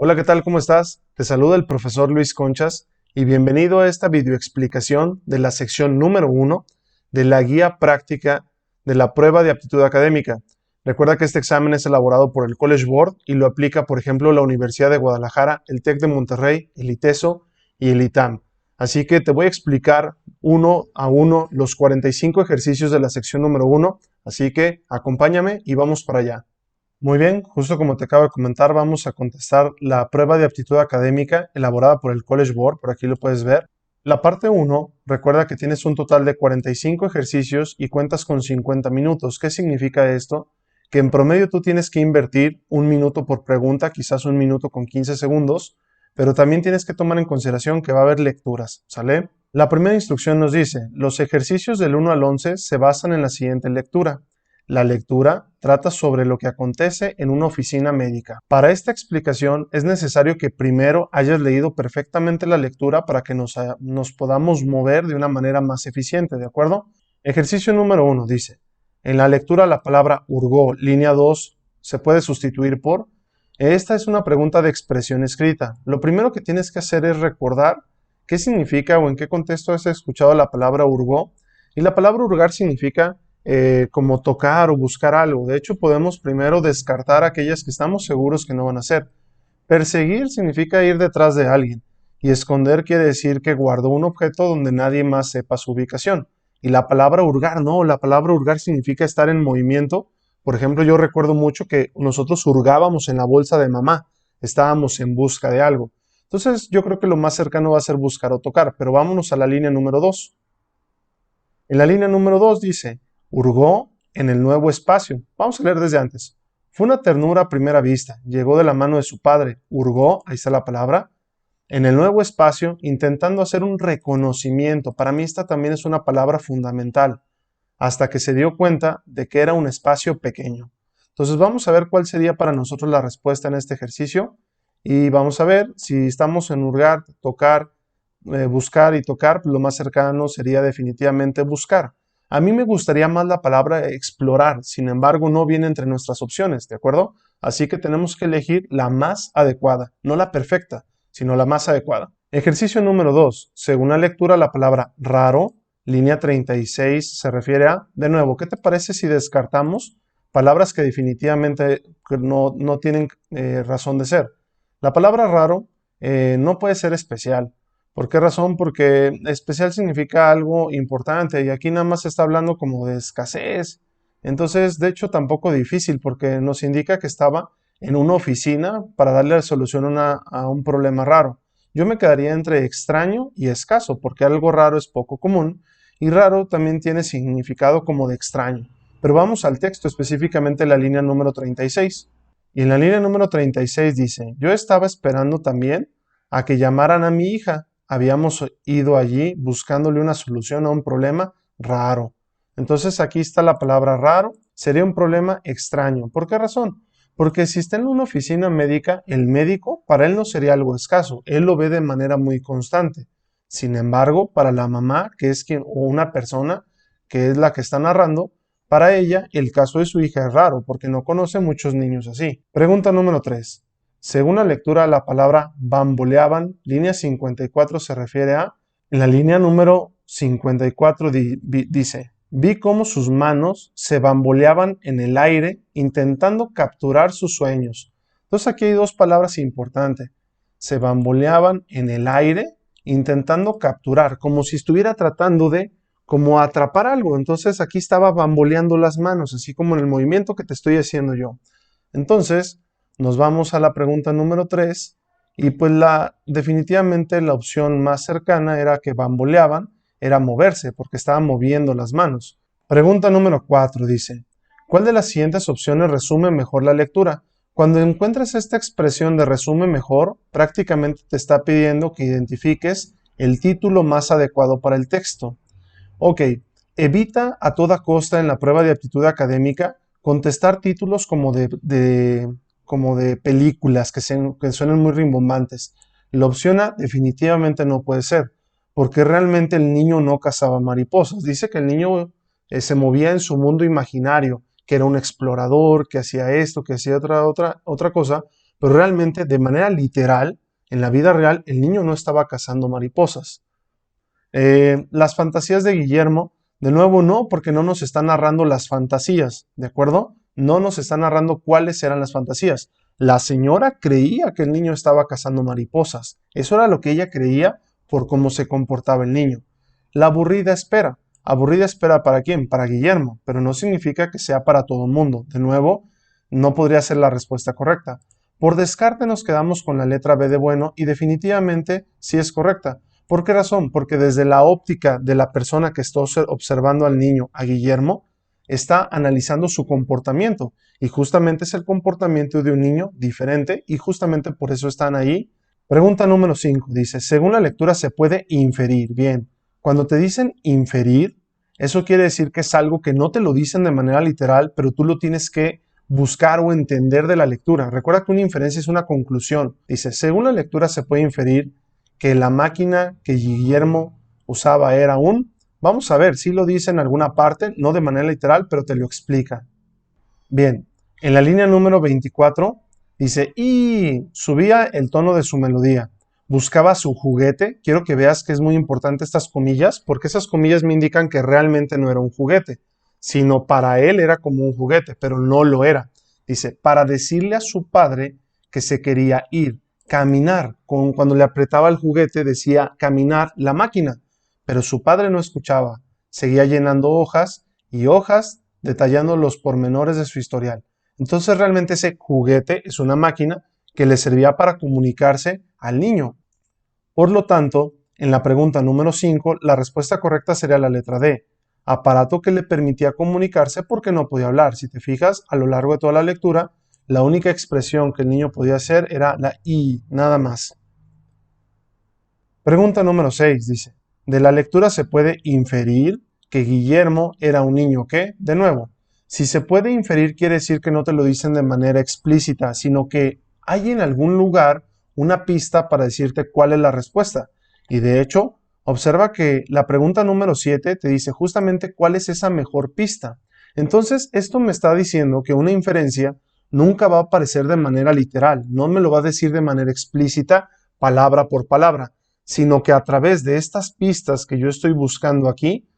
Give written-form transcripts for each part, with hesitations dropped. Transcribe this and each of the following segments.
Hola, ¿qué tal? ¿Cómo estás? Te saluda el profesor Luis Conchas y bienvenido a esta videoexplicación de la sección número 1 de la guía práctica de la prueba de aptitud académica. Recuerda que este examen es elaborado por el College Board y lo aplica, por ejemplo, la Universidad de Guadalajara, el TEC de Monterrey, el ITESO y el ITAM. Así que te voy a explicar uno a uno los 45 ejercicios de la sección número 1, así que acompáñame y vamos para allá. Muy bien, justo como te acabo de comentar, vamos a contestar la prueba de aptitud académica elaborada por el College Board, por aquí lo puedes ver. La parte 1, recuerda que tienes un total de 45 ejercicios y cuentas con 50 minutos. ¿Qué significa esto? Que en promedio tú tienes que invertir un minuto por pregunta, quizás un minuto con 15 segundos, pero también tienes que tomar en consideración que va a haber lecturas, ¿sale? La primera instrucción nos dice, los ejercicios del 1 al 11 se basan en la siguiente lectura. La lectura trata sobre lo que acontece en una oficina médica. Para esta explicación es necesario que primero hayas leído perfectamente la lectura para que nos podamos mover de una manera más eficiente, ¿de acuerdo? Ejercicio número 1 dice, en la lectura la palabra hurgó, línea 2, se puede sustituir por. Esta es una pregunta de expresión escrita. Lo primero que tienes que hacer es recordar qué significa o en qué contexto has escuchado la palabra hurgó. Y la palabra hurgar significa como tocar o buscar algo. De hecho, podemos primero descartar aquellas que estamos seguros que no van a ser. Perseguir significa ir detrás de alguien y esconder quiere decir que guardó un objeto donde nadie más sepa su ubicación. Y la palabra hurgar, no, la palabra hurgar significa estar en movimiento. Por ejemplo, yo recuerdo mucho que nosotros hurgábamos en la bolsa de mamá, estábamos en busca de algo. Entonces, yo creo que lo más cercano va a ser buscar o tocar, pero vámonos a la línea número 2. En la línea número 2 dice, hurgó en el nuevo espacio. Vamos a leer desde antes. Fue una ternura a primera vista. Llegó de la mano de su padre. Hurgó, ahí está la palabra, en el nuevo espacio, intentando hacer un reconocimiento. Para mí esta también es una palabra fundamental. Hasta que se dio cuenta de que era un espacio pequeño. Entonces vamos a ver cuál sería para nosotros la respuesta en este ejercicio. Y vamos a ver si estamos en hurgar, tocar, buscar y tocar, lo más cercano sería definitivamente buscar. A mí me gustaría más la palabra explorar, sin embargo no viene entre nuestras opciones, ¿de acuerdo? Así que tenemos que elegir la más adecuada, no la perfecta, sino la más adecuada. Ejercicio número 2. Según la lectura, la palabra raro, línea 36, se refiere a, de nuevo, ¿qué te parece si descartamos palabras que definitivamente no tienen razón de ser? La palabra raro no puede ser especial. ¿Por qué razón? Porque especial significa algo importante y aquí nada más se está hablando como de escasez. Entonces, de hecho, tampoco difícil porque nos indica que estaba en una oficina para darle solución a un problema raro. Yo me quedaría entre extraño y escaso porque algo raro es poco común y raro también tiene significado como de extraño. Pero vamos al texto, específicamente la línea número 36. Y en la línea número 36 dice, yo estaba esperando también a que llamaran a mi hija. Habíamos ido allí buscándole una solución a un problema raro. Entonces aquí está la palabra raro, sería un problema extraño. ¿Por qué razón? Porque si está en una oficina médica, el médico para él no sería algo escaso, él lo ve de manera muy constante. Sin embargo, para la mamá, que es quien, o una persona que es la que está narrando, para ella el caso de su hija es raro porque no conoce muchos niños así. Pregunta número 3. Según la lectura, la palabra bamboleaban, línea 54 se refiere a, en la línea número 54 dice, vi cómo sus manos se bamboleaban en el aire intentando capturar sus sueños. Entonces aquí hay dos palabras importantes. Se bamboleaban en el aire intentando capturar, como si estuviera tratando de como atrapar algo. Entonces aquí estaba bamboleando las manos, así como en el movimiento que te estoy haciendo yo. Entonces, nos vamos a la pregunta número 3 y pues definitivamente la opción más cercana era que bamboleaban, era moverse porque estaban moviendo las manos. Pregunta número 4 dice, ¿cuál de las siguientes opciones resume mejor la lectura? Cuando encuentres esta expresión de resume mejor, prácticamente te está pidiendo que identifiques el título más adecuado para el texto. Ok, evita a toda costa en la prueba de aptitud académica contestar títulos como de películas que suenan muy rimbombantes. La opción A definitivamente no puede ser, porque realmente el niño no cazaba mariposas. Dice que el niño se movía en su mundo imaginario, que era un explorador, que hacía esto, que hacía otra cosa, pero realmente de manera literal, en la vida real, el niño no estaba cazando mariposas. Las fantasías de Guillermo, de nuevo no, porque no nos está narrando las fantasías, ¿de acuerdo? No nos está narrando cuáles eran las fantasías. La señora creía que el niño estaba cazando mariposas. Eso era lo que ella creía por cómo se comportaba el niño. La aburrida espera. ¿Aburrida espera para quién? Para Guillermo, pero no significa que sea para todo el mundo. De nuevo, no podría ser la respuesta correcta. Por descarte nos quedamos con la letra B de bueno y definitivamente sí es correcta. ¿Por qué razón? Porque desde la óptica de la persona que está observando al niño, a Guillermo, está analizando su comportamiento y justamente es el comportamiento de un niño diferente y justamente por eso están ahí. Pregunta número 5 dice, según la lectura se puede inferir. Bien, cuando te dicen inferir, eso quiere decir que es algo que no te lo dicen de manera literal, pero tú lo tienes que buscar o entender de la lectura. Recuerda que una inferencia es una conclusión. Dice, según la lectura se puede inferir que la máquina que Guillermo usaba era un... Vamos a ver, si lo dice en alguna parte, no de manera literal, pero te lo explica. Bien, en la línea número 24 dice, y subía el tono de su melodía. Buscaba su juguete. Quiero que veas que es muy importante estas comillas, porque esas comillas me indican que realmente no era un juguete, sino para él era como un juguete, pero no lo era. Dice, para decirle a su padre que se quería ir, caminar. Cuando le apretaba el juguete decía caminar la máquina, pero su padre no escuchaba. Seguía llenando hojas y hojas detallando los pormenores de su historial. Entonces realmente ese juguete es una máquina que le servía para comunicarse al niño. Por lo tanto, en la pregunta número 5, la respuesta correcta sería la letra D. Aparato que le permitía comunicarse porque no podía hablar. Si te fijas, a lo largo de toda la lectura, la única expresión que el niño podía hacer era la I, nada más. Pregunta número 6 dice, de la lectura se puede inferir que Guillermo era un niño que, de nuevo, si se puede inferir quiere decir que no te lo dicen de manera explícita, sino que hay en algún lugar una pista para decirte cuál es la respuesta. Y de hecho, observa que la pregunta número 7 te dice justamente cuál es esa mejor pista. Entonces, esto me está diciendo que una inferencia nunca va a aparecer de manera literal, no me lo va a decir de manera explícita, palabra por palabra, sino que a través de estas pistas que yo estoy buscando aquí,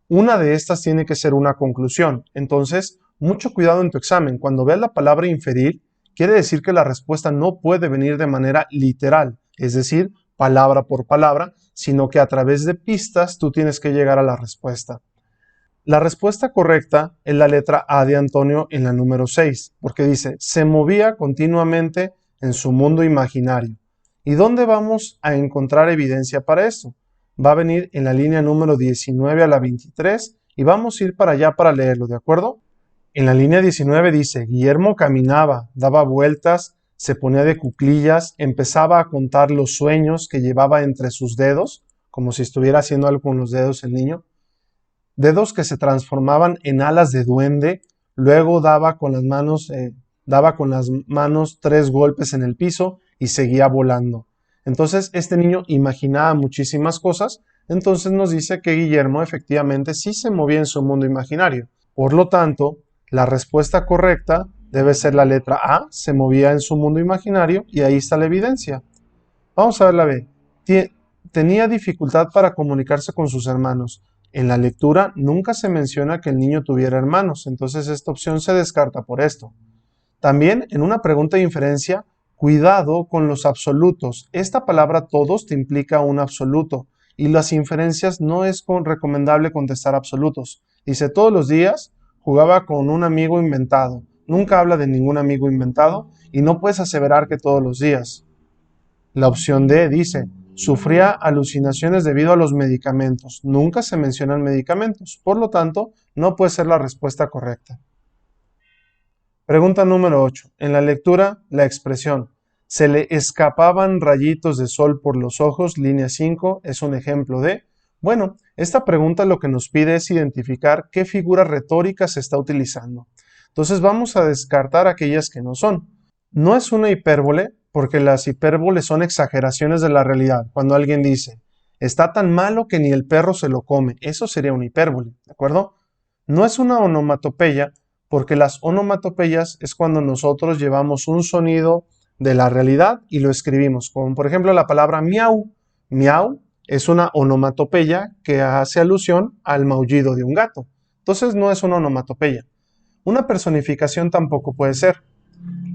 una de estas tiene que ser una conclusión. Entonces, mucho cuidado en tu examen. Cuando veas la palabra inferir, quiere decir que la respuesta no puede venir de manera literal, es decir, palabra por palabra, sino que a través de pistas tú tienes que llegar a la respuesta. La respuesta correcta es la letra A de Antonio en la número 6, porque dice, se movía continuamente en su mundo imaginario. ¿Y dónde vamos a encontrar evidencia para esto? Va a venir en la línea número 19 a la 23 y vamos a ir para allá para leerlo, ¿de acuerdo? En la línea 19 dice, Guillermo caminaba, daba vueltas, se ponía de cuclillas, empezaba a contar los sueños que llevaba entre sus dedos, como si estuviera haciendo algo con los dedos el niño, dedos que se transformaban en alas de duende, luego daba con las manos 3 golpes en el piso y seguía volando. Entonces este niño imaginaba muchísimas cosas, entonces nos dice que Guillermo efectivamente sí se movía en su mundo imaginario. Por lo tanto, la respuesta correcta debe ser la letra A, se movía en su mundo imaginario y ahí está la evidencia. Vamos a ver la B. Tenía dificultad para comunicarse con sus hermanos. En la lectura nunca se menciona que el niño tuviera hermanos, entonces esta opción se descarta por esto. También en una pregunta de inferencia, cuidado con los absolutos. Esta palabra todos te implica un absoluto y las inferencias no es recomendable contestar absolutos. Dice todos los días jugaba con un amigo inventado. Nunca habla de ningún amigo inventado y no puedes aseverar que todos los días. La opción D dice, sufría alucinaciones debido a los medicamentos. Nunca se mencionan medicamentos, por lo tanto, no puede ser la respuesta correcta. Pregunta número 8. En la lectura, la expresión, se le escapaban rayitos de sol por los ojos, línea 5, es un ejemplo de... Bueno, esta pregunta lo que nos pide es identificar qué figura retórica se está utilizando. Entonces vamos a descartar aquellas que no son. No es una hipérbole, porque las hipérboles son exageraciones de la realidad. Cuando alguien dice, está tan malo que ni el perro se lo come, eso sería una hipérbole, ¿de acuerdo? No es una onomatopeya, porque las onomatopeyas es cuando nosotros llevamos un sonido de la realidad y lo escribimos, como por ejemplo la palabra miau. Miau es una onomatopeya que hace alusión al maullido de un gato. Entonces no es una onomatopeya. Una personificación tampoco puede ser.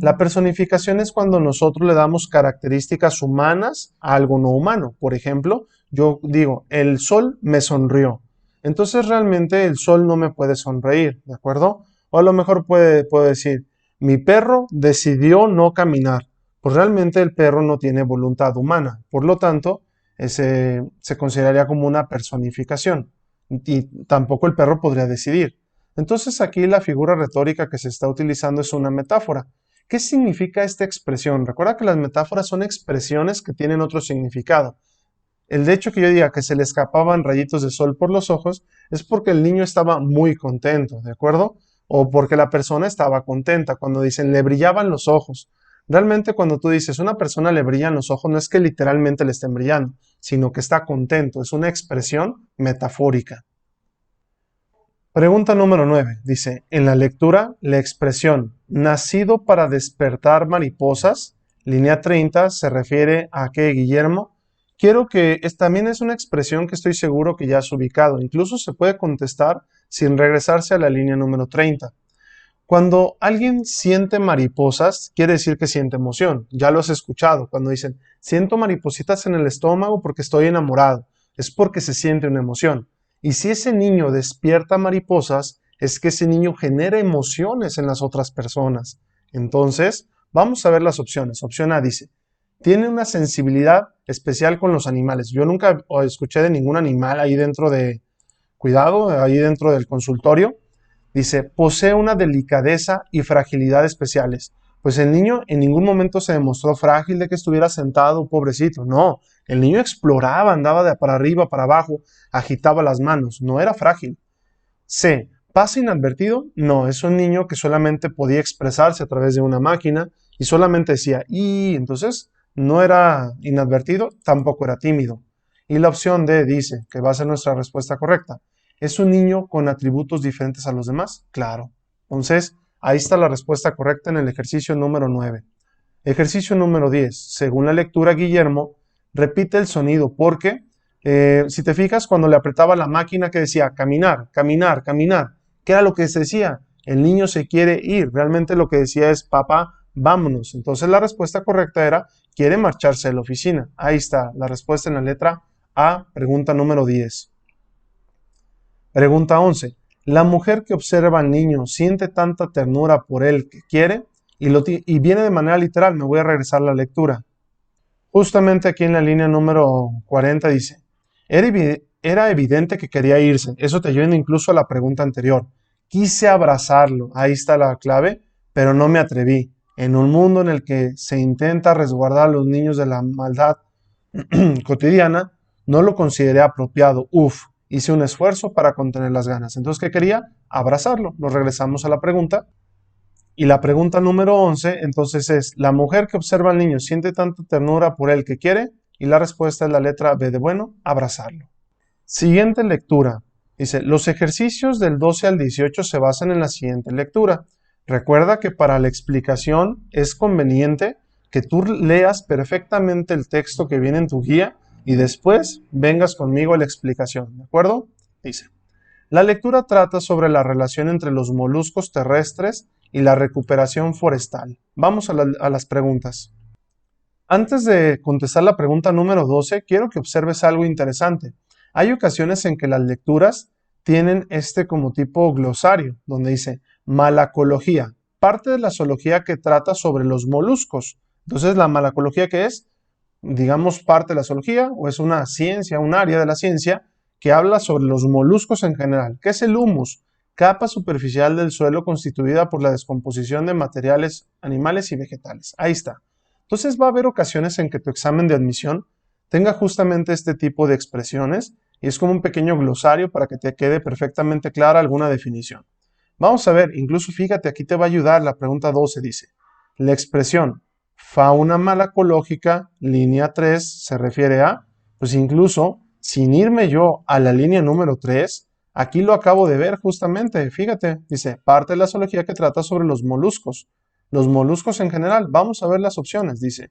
La personificación es cuando nosotros le damos características humanas a algo no humano. Por ejemplo, yo digo, el sol me sonrió. Entonces realmente el sol no me puede sonreír, ¿de acuerdo? O a lo mejor puedo decir, mi perro decidió no caminar. Pues realmente el perro no tiene voluntad humana. Por lo tanto, se consideraría como una personificación. Y tampoco el perro podría decidir. Entonces aquí la figura retórica que se está utilizando es una metáfora. ¿Qué significa esta expresión? Recuerda que las metáforas son expresiones que tienen otro significado. El hecho que yo diga que se le escapaban rayitos de sol por los ojos es porque el niño estaba muy contento, ¿de acuerdo? O porque la persona estaba contenta. Cuando dicen le brillaban los ojos. Realmente cuando tú dices una persona le brillan los ojos no es que literalmente le estén brillando, sino que está contento. Es una expresión metafórica. Pregunta número 9. Dice, en la lectura, la expresión nacido para despertar mariposas, línea 30, se refiere a qué, Guillermo. Quiero que también es una expresión que estoy seguro que ya has ubicado. Incluso se puede contestar sin regresarse a la línea número 30. Cuando alguien siente mariposas, quiere decir que siente emoción. Ya lo has escuchado. Cuando dicen, siento maripositas en el estómago porque estoy enamorado. Es porque se siente una emoción. Y si ese niño despierta mariposas, es que ese niño genera emociones en las otras personas. Entonces, vamos a ver las opciones. Opción A dice, tiene una sensibilidad especial con los animales. Yo nunca escuché de ningún animal ahí dentro ahí dentro del consultorio. Dice, posee una delicadeza y fragilidad especiales. Pues el niño en ningún momento se demostró frágil de que estuviera sentado, pobrecito. No, el niño exploraba, andaba de para arriba, para abajo, agitaba las manos. No era frágil. C. ¿Pasa inadvertido? No, es un niño que solamente podía expresarse a través de una máquina y solamente decía, y entonces no era inadvertido, tampoco era tímido. Y la opción D dice, que va a ser nuestra respuesta correcta. ¿Es un niño con atributos diferentes a los demás? Claro. Entonces, ahí está la respuesta correcta en el ejercicio número 9. Ejercicio número 10. Según la lectura, Guillermo repite el sonido porque, si te fijas, cuando le apretaba la máquina que decía caminar, caminar, caminar, ¿qué era lo que se decía? El niño se quiere ir. Realmente lo que decía es, papá, vámonos. Entonces la respuesta correcta era, quiere marcharse de la oficina. Ahí está la respuesta en la letra A, pregunta número 10. Pregunta 11. La mujer que observa al niño siente tanta ternura por él que quiere y viene de manera literal. Me voy a regresar a la lectura. Justamente aquí en la línea número 40 dice, era evidente que quería irse. Eso te lleva incluso a la pregunta anterior. Quise abrazarlo. Ahí está la clave, pero no me atreví. En un mundo en el que se intenta resguardar a los niños de la maldad cotidiana, no lo consideré apropiado. Hice un esfuerzo para contener las ganas. Entonces, ¿qué quería? Abrazarlo. Nos regresamos a la pregunta. Y la pregunta número 11, entonces es, ¿la mujer que observa al niño siente tanta ternura por él que quiere? Y la respuesta es la letra B de bueno, abrazarlo. Siguiente lectura. Dice, los ejercicios del 12 al 18 se basan en la siguiente lectura. Recuerda que para la explicación es conveniente que tú leas perfectamente el texto que viene en tu guía y después vengas conmigo a la explicación, ¿de acuerdo? Dice, la lectura trata sobre la relación entre los moluscos terrestres y la recuperación forestal. Vamos a las preguntas. Antes de contestar la pregunta número 12, quiero que observes algo interesante. Hay ocasiones en que las lecturas tienen como tipo glosario, donde dice malacología, parte de la zoología que trata sobre los moluscos. Entonces, ¿la malacología qué es? Digamos, parte de la zoología, o es una ciencia, un área de la ciencia que habla sobre los moluscos en general. ¿Qué es el humus? Capa superficial del suelo constituida por la descomposición de materiales animales y vegetales. Ahí está. Entonces va a haber ocasiones en que tu examen de admisión tenga justamente este tipo de expresiones y es como un pequeño glosario para que te quede perfectamente clara alguna definición. Vamos a ver, incluso fíjate, aquí te va a ayudar la pregunta 12, dice, la expresión fauna malacológica, línea 3, se refiere a, pues incluso, sin irme yo a la línea número 3, aquí lo acabo de ver justamente, fíjate, dice, parte de la zoología que trata sobre los moluscos. Los moluscos en general. Vamos a ver las opciones. Dice,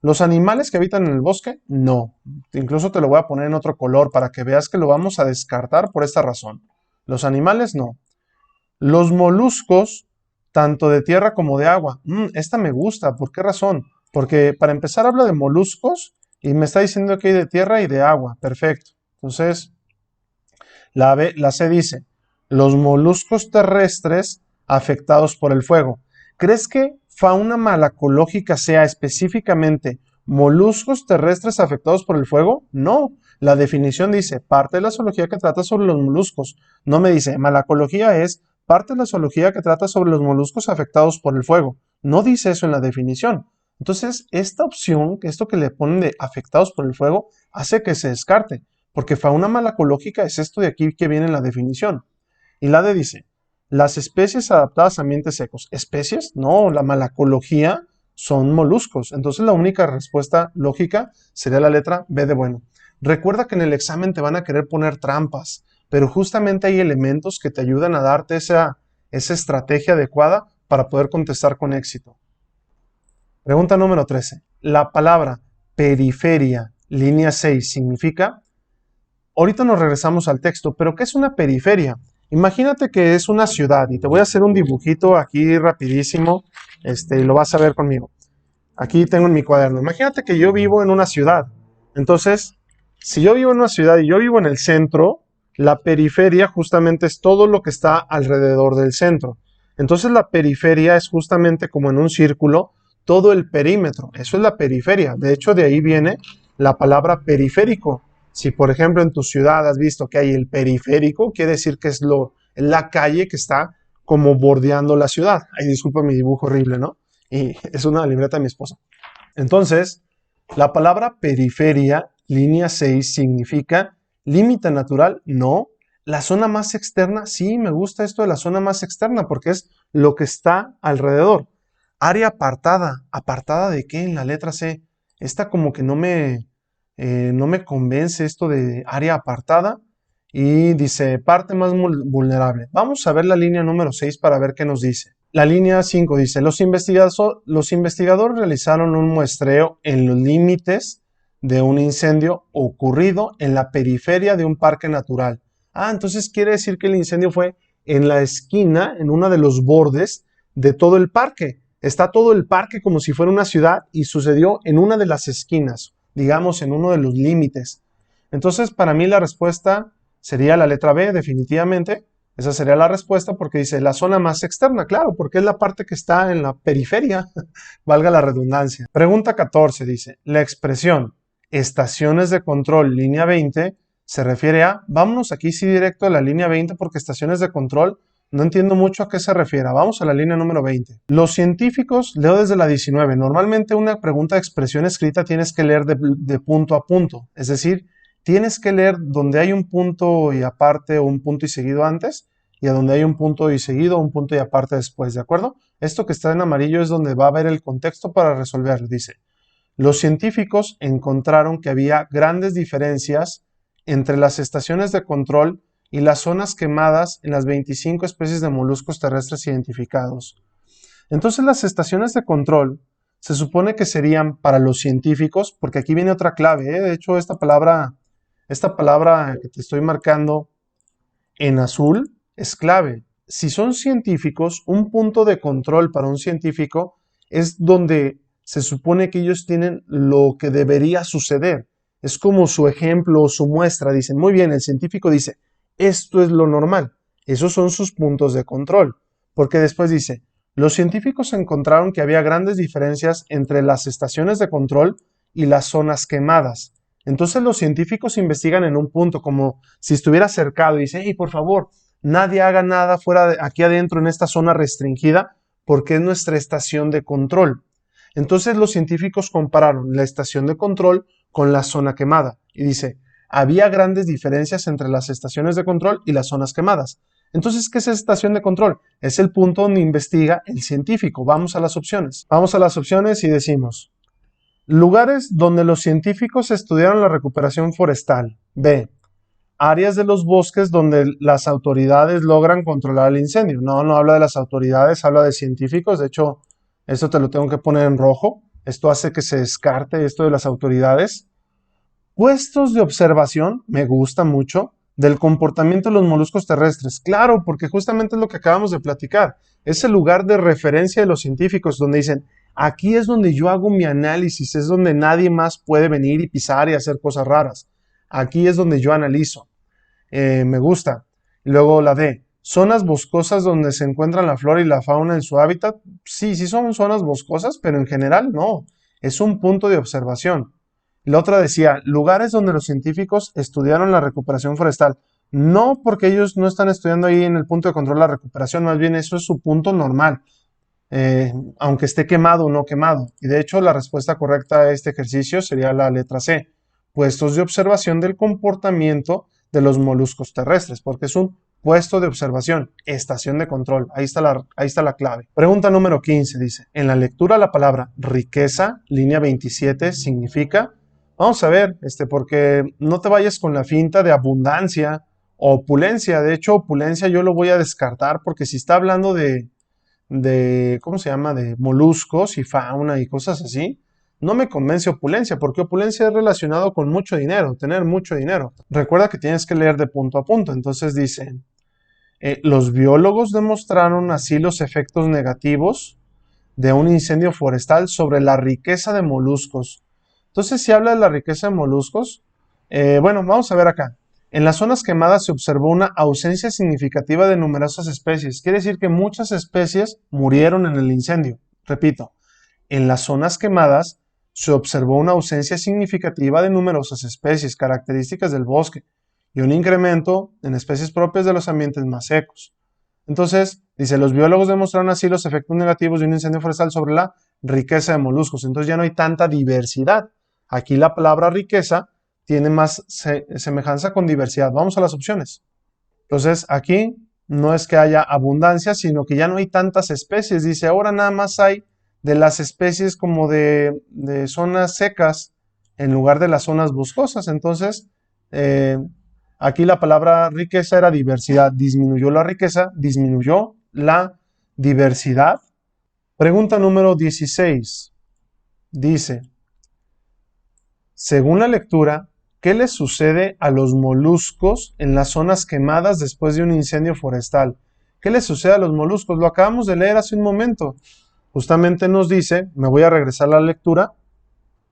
¿los animales que habitan en el bosque? No. Incluso te lo voy a poner en otro color para que veas que lo vamos a descartar por esta razón. Los animales no. Los moluscos, tanto de tierra como de agua. Esta me gusta. ¿Por qué razón? Porque para empezar habla de moluscos y me está diciendo que hay de tierra y de agua. Perfecto. Entonces, la C dice, los moluscos terrestres afectados por el fuego. ¿Crees que fauna malacológica sea específicamente moluscos terrestres afectados por el fuego? No. La definición dice parte de la zoología que trata sobre los moluscos. No me dice malacología es parte de la zoología que trata sobre los moluscos afectados por el fuego. No dice eso en la definición. Entonces, esta opción, esto que le ponen de afectados por el fuego, hace que se descarte, porque fauna malacológica es esto de aquí que viene en la definición. Y la D dice, las especies adaptadas a ambientes secos. ¿Especies? No, la malacología son moluscos. Entonces la única respuesta lógica sería la letra B de bueno. Recuerda que en el examen te van a querer poner trampas, pero justamente hay elementos que te ayudan a darte esa estrategia adecuada para poder contestar con éxito. Pregunta número 13. La palabra periferia, línea 6, significa... Ahorita nos regresamos al texto, pero ¿qué es una periferia? Imagínate que es una ciudad y te voy a hacer un dibujito aquí rapidísimo, y lo vas a ver conmigo. Aquí tengo en mi cuaderno. Imagínate que yo vivo en una ciudad. Entonces, si yo vivo en una ciudad y yo vivo en el centro, la periferia justamente es todo lo que está alrededor del centro. Entonces la periferia es justamente como en un círculo, todo el perímetro. Eso es la periferia. De hecho, de ahí viene la palabra periférico. Si, por ejemplo, en tu ciudad has visto que hay el periférico, quiere decir que es la calle que está como bordeando la ciudad. Ay, disculpa mi dibujo horrible, ¿no? Y es una libreta de mi esposa. Entonces, la palabra periferia, línea 6, significa límite natural, no. La zona más externa, sí, me gusta esto de la zona más externa porque es lo que está alrededor. Área apartada, ¿apartada de qué? En la letra C. Esta como que no me convence esto de área apartada. Y dice, parte más vulnerable. Vamos a ver la línea número 6 para ver qué nos dice. La línea 5 dice, los investigadores realizaron un muestreo en los límites de un incendio ocurrido en la periferia de un parque natural. Entonces quiere decir que el incendio fue en la esquina, en uno de los bordes de todo el parque. Está todo el parque como si fuera una ciudad y sucedió en una de las esquinas, digamos en uno de los límites. Entonces para mí la respuesta sería la letra B, definitivamente. Esa sería la respuesta porque dice la zona más externa, claro, porque es la parte que está en la periferia, valga la redundancia. Pregunta 14 dice, la expresión estaciones de control línea 20 se refiere a, vámonos aquí sí directo a la línea 20 porque estaciones de control no entiendo mucho a qué se refiere. Vamos a la línea número 20. Los científicos, leo desde la 19, normalmente una pregunta de expresión escrita tienes que leer de punto a punto, es decir, tienes que leer donde hay un punto y aparte o un punto y seguido antes y a donde hay un punto y seguido o un punto y aparte después, ¿de acuerdo? Esto que está en amarillo es donde va a haber el contexto para resolverlo. Dice, los científicos encontraron que había grandes diferencias entre las estaciones de control y las zonas quemadas en las 25 especies de moluscos terrestres identificados. Entonces las estaciones de control se supone que serían para los científicos, porque aquí viene otra clave, ¿eh? De hecho esta palabra que te estoy marcando en azul es clave. Si son científicos, un punto de control para un científico es donde se supone que ellos tienen lo que debería suceder. Es como su ejemplo o su muestra. Dicen, muy bien, el científico dice, esto es lo normal. Esos son sus puntos de control. Porque después dice, los científicos encontraron que había grandes diferencias entre las estaciones de control y las zonas quemadas. Entonces los científicos investigan en un punto como si estuviera cercado y dice, hey, por favor, nadie haga nada fuera de aquí adentro en esta zona restringida porque es nuestra estación de control. Entonces los científicos compararon la estación de control con la zona quemada y dice, había grandes diferencias entre las estaciones de control y las zonas quemadas. Entonces, ¿qué es estación de control? Es el punto donde investiga el científico. Vamos a las opciones. Vamos a las opciones y decimos, lugares donde los científicos estudiaron la recuperación forestal. B. áreas de los bosques donde las autoridades logran controlar el incendio. No, no habla de las autoridades, habla de científicos. De hecho, esto te lo tengo que poner en rojo. Esto hace que se descarte esto de las autoridades. Puestos de observación, me gusta mucho, del comportamiento de los moluscos terrestres. Claro, porque justamente es lo que acabamos de platicar. Es el lugar de referencia de los científicos donde dicen, aquí es donde yo hago mi análisis, es donde nadie más puede venir y pisar y hacer cosas raras. Aquí es donde yo analizo. Me gusta. Y luego la D, zonas boscosas donde se encuentran la flora y la fauna en su hábitat. Sí, sí son zonas boscosas, pero en general no. Es un punto de observación. La otra decía, lugares donde los científicos estudiaron la recuperación forestal. No porque ellos no están estudiando ahí en el punto de control la recuperación, más bien eso es su punto normal, aunque esté quemado o no quemado. Y de hecho la respuesta correcta a este ejercicio sería la letra C, puestos de observación del comportamiento de los moluscos terrestres, porque es un puesto de observación, estación de control. Ahí está la clave. Pregunta número 15 dice, en la lectura la palabra riqueza, línea 27, significa... Vamos a ver, porque no te vayas con la finta de abundancia o opulencia. De hecho, opulencia yo lo voy a descartar porque si está hablando ¿cómo se llama? De moluscos y fauna y cosas así, no me convence opulencia, porque opulencia es relacionado con mucho dinero, tener mucho dinero. Recuerda que tienes que leer de punto a punto. Entonces dice, los biólogos demostraron así los efectos negativos de un incendio forestal sobre la riqueza de moluscos. Entonces, si habla de la riqueza de moluscos, bueno, vamos a ver acá. En las zonas quemadas se observó una ausencia significativa de numerosas especies. Quiere decir que muchas especies murieron en el incendio. Repito, en las zonas quemadas se observó una ausencia significativa de numerosas especies características del bosque y un incremento en especies propias de los ambientes más secos. Entonces, dice, los biólogos demostraron así los efectos negativos de un incendio forestal sobre la riqueza de moluscos. Entonces ya no hay tanta diversidad. Aquí la palabra riqueza tiene más semejanza con diversidad. Vamos a las opciones. Entonces aquí no es que haya abundancia, sino que ya no hay tantas especies. Dice, ahora nada más hay de las especies como de zonas secas en lugar de las zonas boscosas. Entonces, aquí la palabra riqueza era diversidad. Disminuyó la riqueza, disminuyó la diversidad. Pregunta número 16. Dice, según la lectura, ¿qué les sucede a los moluscos en las zonas quemadas después de un incendio forestal? ¿Qué les sucede a los moluscos? Lo acabamos de leer hace un momento. Justamente nos dice, me voy a regresar a la lectura,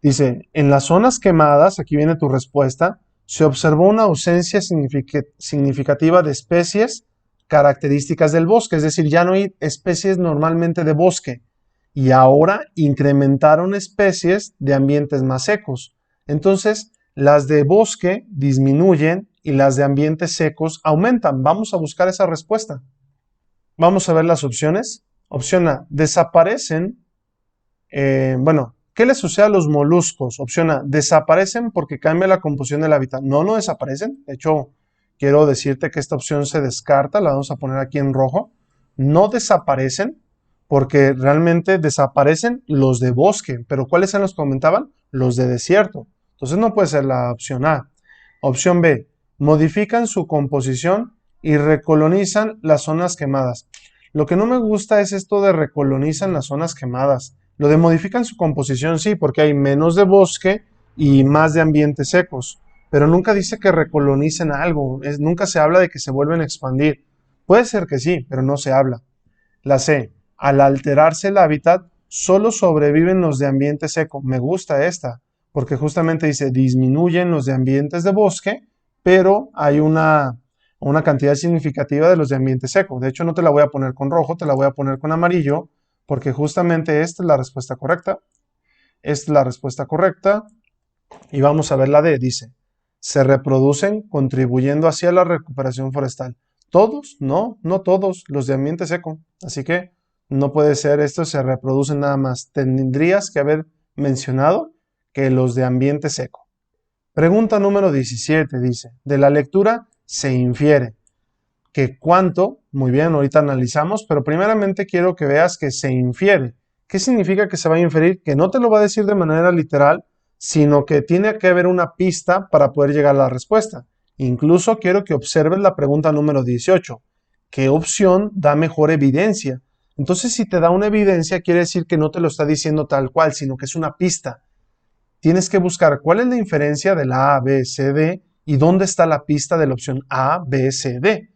dice, en las zonas quemadas, aquí viene tu respuesta, se observó una ausencia significativa de especies características del bosque, es decir, ya no hay especies normalmente de bosque y ahora incrementaron especies de ambientes más secos. Entonces, las de bosque disminuyen y las de ambientes secos aumentan. Vamos a buscar esa respuesta. Vamos a ver las opciones. Opción A, desaparecen. Bueno, ¿qué les sucede a los moluscos? Opción A, desaparecen porque cambia la composición del hábitat. No, no desaparecen. De hecho, quiero decirte que esta opción se descarta. La vamos a poner aquí en rojo. No desaparecen porque realmente desaparecen los de bosque. ¿Pero cuáles eran los que comentaban? Los de desierto. Entonces no puede ser la opción A. Opción B, modifican su composición y recolonizan las zonas quemadas. Lo que no me gusta es esto de recolonizan las zonas quemadas. Lo de modifican su composición sí, porque hay menos de bosque y más de ambientes secos. Pero nunca dice que recolonicen algo. Nunca se habla de que se vuelven a expandir. Puede ser que sí, pero no se habla. La C, al alterarse el hábitat, solo sobreviven los de ambiente seco. Me gusta esta, porque justamente dice disminuyen los de ambientes de bosque, pero hay una cantidad significativa de los de ambiente seco. De hecho, no te la voy a poner con rojo, te la voy a poner con amarillo, porque justamente esta es la respuesta correcta. Esta es la respuesta correcta. Y vamos a ver la D, dice, se reproducen contribuyendo hacia la recuperación forestal. ¿Todos? No, no todos los de ambiente seco. Así que no puede ser esto, se reproducen nada más. Tendrías que haber mencionado que los de ambiente seco. Pregunta número 17 dice, de la lectura se infiere que cuánto, muy bien, ahorita analizamos, pero primeramente quiero que veas que se infiere. ¿Qué significa que se va a inferir? Que no te lo va a decir de manera literal, sino que tiene que haber una pista para poder llegar a la respuesta. Incluso quiero que observes la pregunta número 18. ¿Qué opción da mejor evidencia? Entonces, si te da una evidencia, quiere decir que no te lo está diciendo tal cual, sino que es una pista. Tienes que buscar cuál es la inferencia de la A, B, C, D y dónde está la pista de la opción A, B, C, D.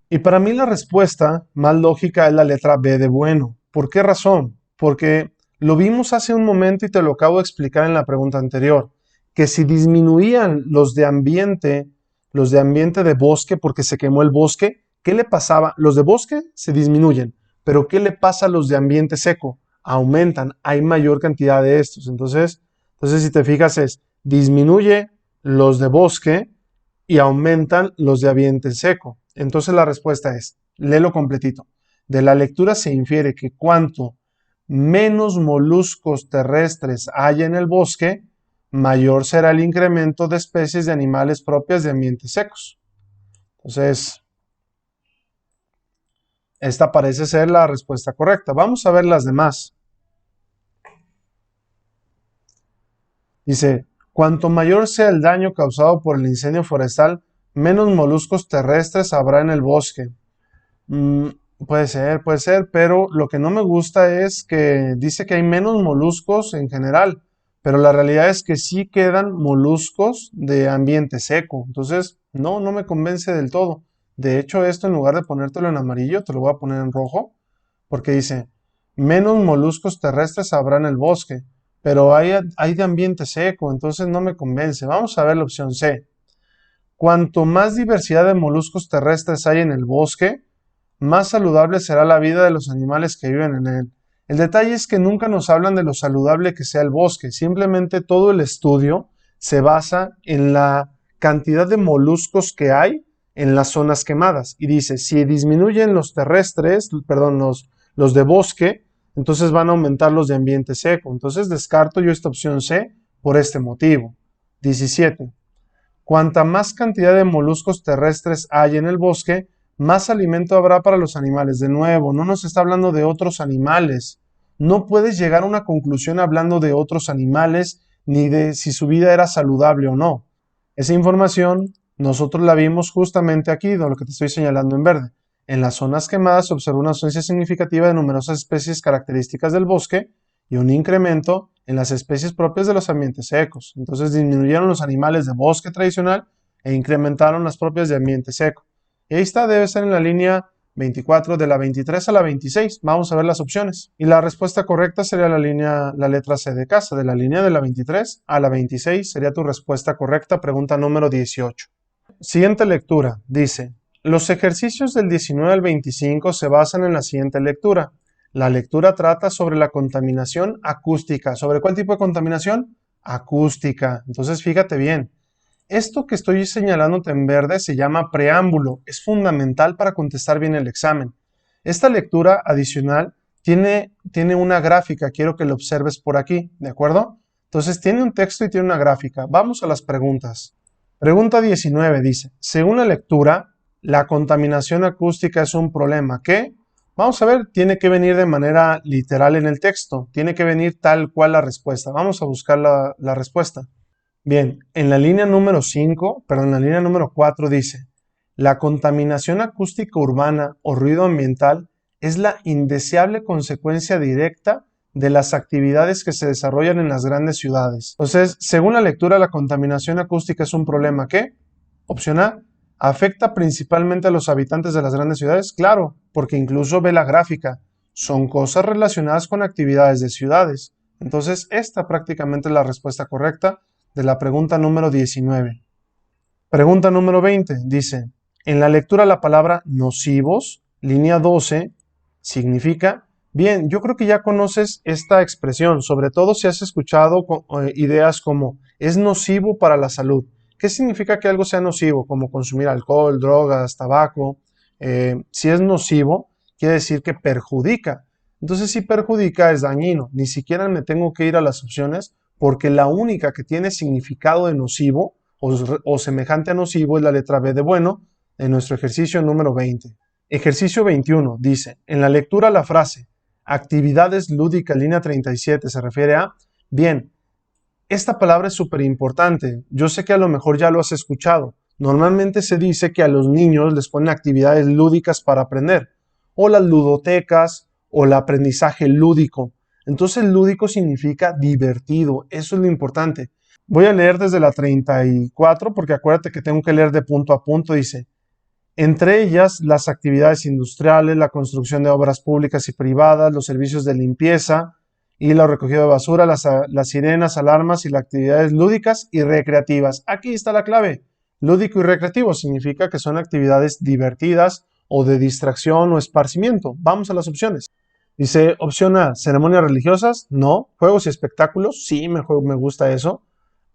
Y para mí la respuesta más lógica es la letra B de bueno. ¿Por qué razón? Porque lo vimos hace un momento y te lo acabo de explicar en la pregunta anterior, que si disminuían los de ambiente de bosque porque se quemó el bosque, ¿qué le pasaba? Los de bosque se disminuyen, pero ¿qué le pasa a los de ambiente seco? Aumentan, hay mayor cantidad de estos. Entonces si te fijas disminuye los de bosque y aumentan los de ambiente seco. Entonces la respuesta es, léelo completito. De la lectura se infiere que cuanto menos moluscos terrestres haya en el bosque, mayor será el incremento de especies de animales propias de ambientes secos. Entonces, esta parece ser la respuesta correcta. Vamos a ver las demás. Dice, cuanto mayor sea el daño causado por el incendio forestal, menos moluscos terrestres habrá en el bosque. Puede ser, pero lo que no me gusta es que dice que hay menos moluscos en general, pero la realidad es que sí quedan moluscos de ambiente seco. Entonces, no me convence del todo. De hecho, esto en lugar de ponértelo en amarillo, te lo voy a poner en rojo, porque dice, menos moluscos terrestres habrá en el bosque, pero hay de ambiente seco, entonces no me convence. Vamos a ver la opción C. Cuanto más diversidad de moluscos terrestres hay en el bosque, más saludable será la vida de los animales que viven en él. El detalle es que nunca nos hablan de lo saludable que sea el bosque, simplemente todo el estudio se basa en la cantidad de moluscos que hay en las zonas quemadas. Y dice, si disminuyen los terrestres, perdón, los de bosque, entonces van a aumentar los de ambiente seco. Entonces descarto yo esta opción C por este motivo. 17. Cuanta más cantidad de moluscos terrestres hay en el bosque, más alimento habrá para los animales. De nuevo, no nos está hablando de otros animales. No puedes llegar a una conclusión hablando de otros animales ni de si su vida era saludable o no. Esa información nosotros la vimos justamente aquí, de lo que te estoy señalando en verde. En las zonas quemadas se observó una ausencia significativa de numerosas especies características del bosque y un incremento en las especies propias de los ambientes secos. Entonces disminuyeron los animales de bosque tradicional e incrementaron las propias de ambiente seco. Y ahí está, debe ser en la línea 24, de la 23 a la 26. Vamos a ver las opciones. Y la respuesta correcta sería la letra C de casa. De la línea de la 23 a la 26 sería tu respuesta correcta. Pregunta número 18. Siguiente lectura. Dice, los ejercicios del 19 al 25 se basan en la siguiente lectura. La lectura trata sobre la contaminación acústica. ¿Sobre cuál tipo de contaminación? Acústica. Entonces fíjate bien. Esto que estoy señalándote en verde se llama preámbulo. Es fundamental para contestar bien el examen. Esta lectura adicional tiene una gráfica. Quiero que lo observes por aquí, ¿de acuerdo? Entonces tiene un texto y tiene una gráfica. Vamos a las preguntas. Pregunta 19 dice, según la lectura, la contaminación acústica es un problema que, vamos a ver, tiene que venir de manera literal en el texto. Tiene que venir tal cual la respuesta. Vamos a buscar la respuesta. Bien, en la línea número 4 dice, la contaminación acústica urbana o ruido ambiental es la indeseable consecuencia directa de las actividades que se desarrollan en las grandes ciudades. Entonces, según la lectura, la contaminación acústica es un problema que, opción A, afecta principalmente a los habitantes de las grandes ciudades. Claro, porque incluso ve la gráfica, son cosas relacionadas con actividades de ciudades. Entonces, esta prácticamente es la respuesta correcta de la pregunta número 19. Pregunta número 20 dice, en la lectura la palabra nocivos, línea 12, significa, bien, yo creo que ya conoces esta expresión, sobre todo si has escuchado ideas como es nocivo para la salud. ¿Qué significa que algo sea nocivo? Como consumir alcohol, drogas, tabaco. Si es nocivo, quiere decir que perjudica. Entonces, si perjudica es dañino. Ni siquiera me tengo que ir a las opciones porque la única que tiene significado de nocivo o semejante a nocivo es la letra B de bueno en nuestro ejercicio número 20. Ejercicio 21 dice, en la lectura la frase actividades lúdicas, línea 37, se refiere a, bien, esta palabra es súper importante. Yo sé que a lo mejor ya lo has escuchado. Normalmente se dice que a los niños les ponen actividades lúdicas para aprender, o las ludotecas, o el aprendizaje lúdico. Entonces lúdico significa divertido, eso es lo importante. Voy a leer desde la 34 porque acuérdate que tengo que leer de punto a punto. Dice, entre ellas las actividades industriales, la construcción de obras públicas y privadas, los servicios de limpieza y la recogida de basura, las sirenas, alarmas y las actividades lúdicas y recreativas. Aquí está la clave. Lúdico y recreativo significa que son actividades divertidas o de distracción o esparcimiento. Vamos a las opciones. Dice, opción A, ceremonias religiosas, no. Juegos y espectáculos, sí, me gusta eso.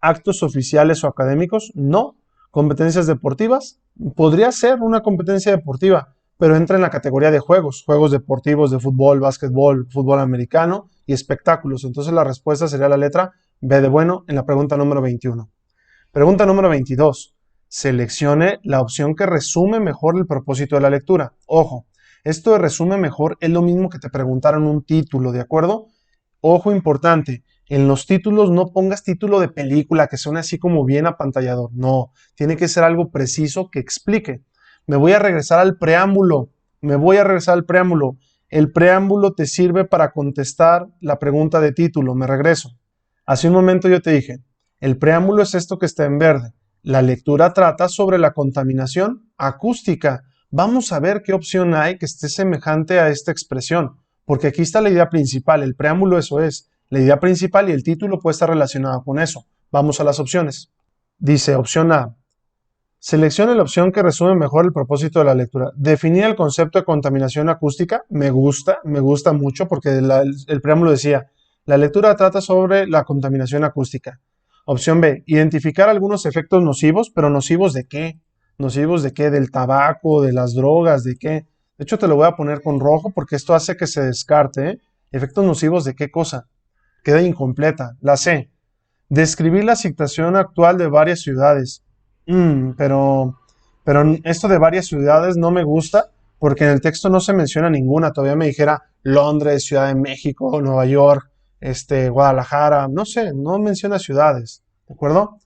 Actos oficiales o académicos, no. Competencias deportivas, podría ser una competencia deportiva, pero entra en la categoría de juegos deportivos de fútbol, básquetbol, fútbol americano y espectáculos. Entonces la respuesta sería la letra B de bueno en la pregunta número 21. Pregunta número 22. Seleccione la opción que resume mejor el propósito de la lectura. Ojo, esto de resume mejor es lo mismo que te preguntaron un título, ¿de acuerdo? Ojo importante, en los títulos no pongas título de película que suene así como bien apantallador. No, tiene que ser algo preciso que explique. Me voy a regresar al preámbulo. El preámbulo te sirve para contestar la pregunta de título. Me regreso. Hace un momento yo te dije, el preámbulo es esto que está en verde. La lectura trata sobre la contaminación acústica. Vamos a ver qué opción hay que esté semejante a esta expresión, porque aquí está la idea principal, el preámbulo eso es, la idea principal y el título puede estar relacionado con eso. Vamos a las opciones. Dice, opción A, seleccione la opción que resume mejor el propósito de la lectura. Definir el concepto de contaminación acústica, me gusta mucho porque el preámbulo decía, la lectura trata sobre la contaminación acústica. Opción B, identificar algunos efectos nocivos, pero ¿nocivos de qué? ¿Nocivos de qué? ¿Del tabaco, de las drogas, de qué? De hecho te lo voy a poner con rojo porque esto hace que se descarte, ¿eh? ¿Efectos nocivos de qué cosa? Queda incompleta. La C, describir la situación actual de varias ciudades. Pero esto de varias ciudades no me gusta porque en el texto no se menciona ninguna. Todavía me dijera Londres, Ciudad de México, Nueva York, Guadalajara, no sé, no menciona ciudades, ¿de acuerdo?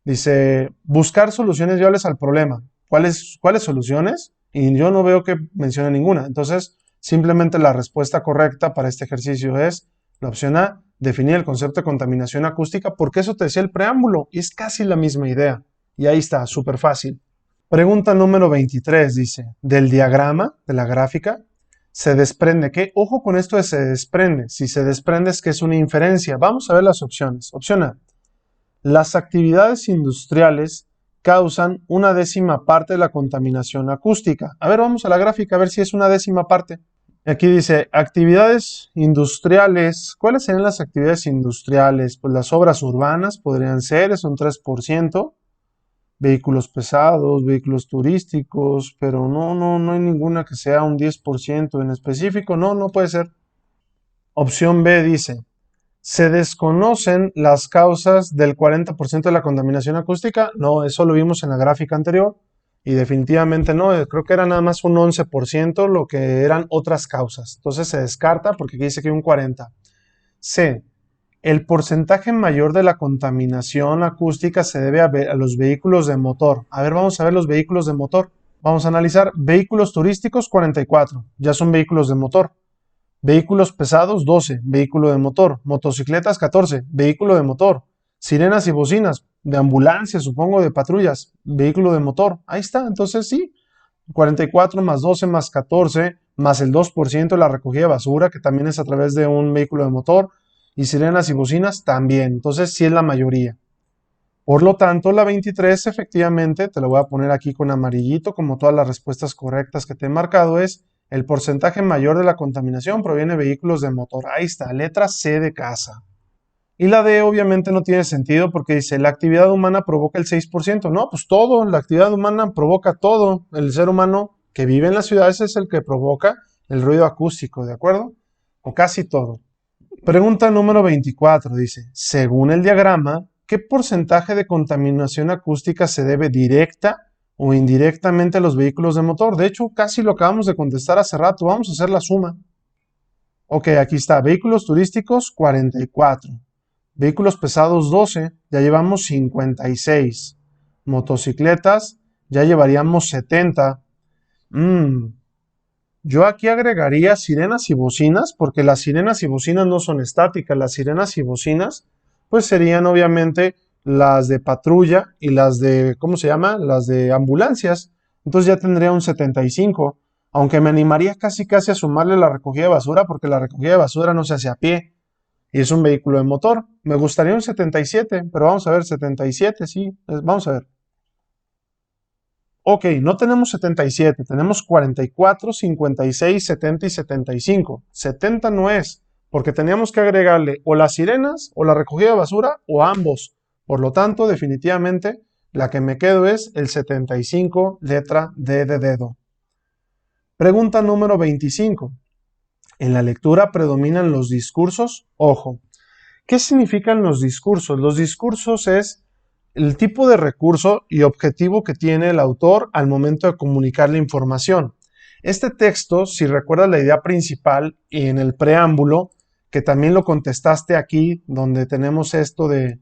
Dice, buscar soluciones viables al problema. ¿Cuáles soluciones? Y yo no veo que mencione ninguna. Entonces, simplemente la respuesta correcta para este ejercicio es la opción A, definir el concepto de contaminación acústica, porque eso te decía el preámbulo y es casi la misma idea. Y ahí está, súper fácil. Pregunta número 23 dice, del diagrama, de la gráfica, se desprende que, ojo con esto de se desprende, si se desprende es que es una inferencia. Vamos a ver las opciones. Opción A, las actividades industriales causan una décima parte de la contaminación acústica. A ver, vamos a la gráfica a ver si es una décima parte. Aquí dice, actividades industriales. ¿Cuáles serían las actividades industriales? Pues las obras urbanas podrían ser, es un 3%. Vehículos pesados, vehículos turísticos, pero no hay ninguna que sea un 10% en específico. No puede ser. Opción B dice, ¿se desconocen las causas del 40% de la contaminación acústica? No, eso lo vimos en la gráfica anterior y definitivamente no, creo que era nada más un 11% lo que eran otras causas. Entonces se descarta porque aquí dice que hay un 40%. C, el porcentaje mayor de la contaminación acústica se debe a los vehículos de motor. A ver, vamos a ver los vehículos de motor. Vamos a analizar vehículos turísticos 44, ya son vehículos de motor. Vehículos pesados, 12, vehículo de motor. Motocicletas, 14, vehículo de motor. Sirenas y bocinas, de ambulancia, supongo, de patrullas, vehículo de motor. Ahí está, entonces sí, 44 más 12 más 14, más el 2% de la recogida de basura, que también es a través de un vehículo de motor, y sirenas y bocinas también. Entonces sí es la mayoría. Por lo tanto, la 23 efectivamente, te lo voy a poner aquí con amarillito, como todas las respuestas correctas que te he marcado, es el porcentaje mayor de la contaminación proviene de vehículos de motor. Ahí está, letra C de casa. Y la D obviamente no tiene sentido porque dice, la actividad humana provoca el 6%. No, pues todo, la actividad humana provoca todo. El ser humano que vive en las ciudades es el que provoca el ruido acústico, ¿de acuerdo? O casi todo. Pregunta número 24 dice, según el diagrama, ¿qué porcentaje de contaminación acústica se debe directa o indirectamente a los vehículos de motor? De hecho, casi lo acabamos de contestar hace rato. Vamos a hacer la suma. Ok, aquí está. Vehículos turísticos, 44. Vehículos pesados, 12. Ya llevamos 56. Motocicletas, ya llevaríamos 70. Yo aquí agregaría sirenas y bocinas, porque las sirenas y bocinas no son estáticas. Las sirenas y bocinas, pues serían obviamente las de patrulla y las de, ¿cómo se llama? Las de ambulancias. Entonces ya tendría un 75. Aunque me animaría casi a sumarle la recogida de basura, porque la recogida de basura no se hace a pie y es un vehículo de motor. Me gustaría un 77, pero vamos a ver, 77, sí, vamos a ver. Ok, no tenemos 77, tenemos 44, 56, 70 y 75. 70 no es, porque teníamos que agregarle o las sirenas o la recogida de basura o ambos. Por lo tanto, definitivamente, la que me quedo es el 75, letra D de dedo. Pregunta número 25. En la lectura predominan los discursos. Ojo, ¿qué significan los discursos? Los discursos es el tipo de recurso y objetivo que tiene el autor al momento de comunicar la información. Este texto, si recuerdas la idea principal y en el preámbulo, que también lo contestaste aquí, donde tenemos esto de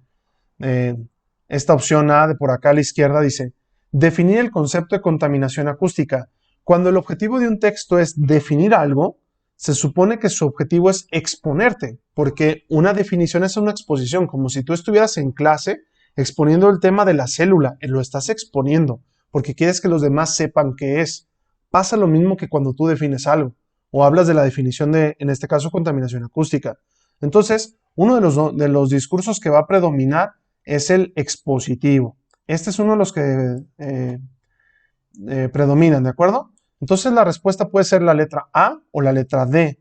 esta opción A de por acá a la izquierda, dice, definir el concepto de contaminación acústica. Cuando el objetivo de un texto es definir algo, se supone que su objetivo es exponerte, porque una definición es una exposición, como si tú estuvieras en clase exponiendo el tema de la célula, lo estás exponiendo, porque quieres que los demás sepan qué es. Pasa lo mismo que cuando tú defines algo, o hablas de la definición de, en este caso, contaminación acústica. Entonces, uno de los discursos que va a predominar es el expositivo. Este es uno de los que predominan, ¿de acuerdo? Entonces la respuesta puede ser la letra A o la letra D.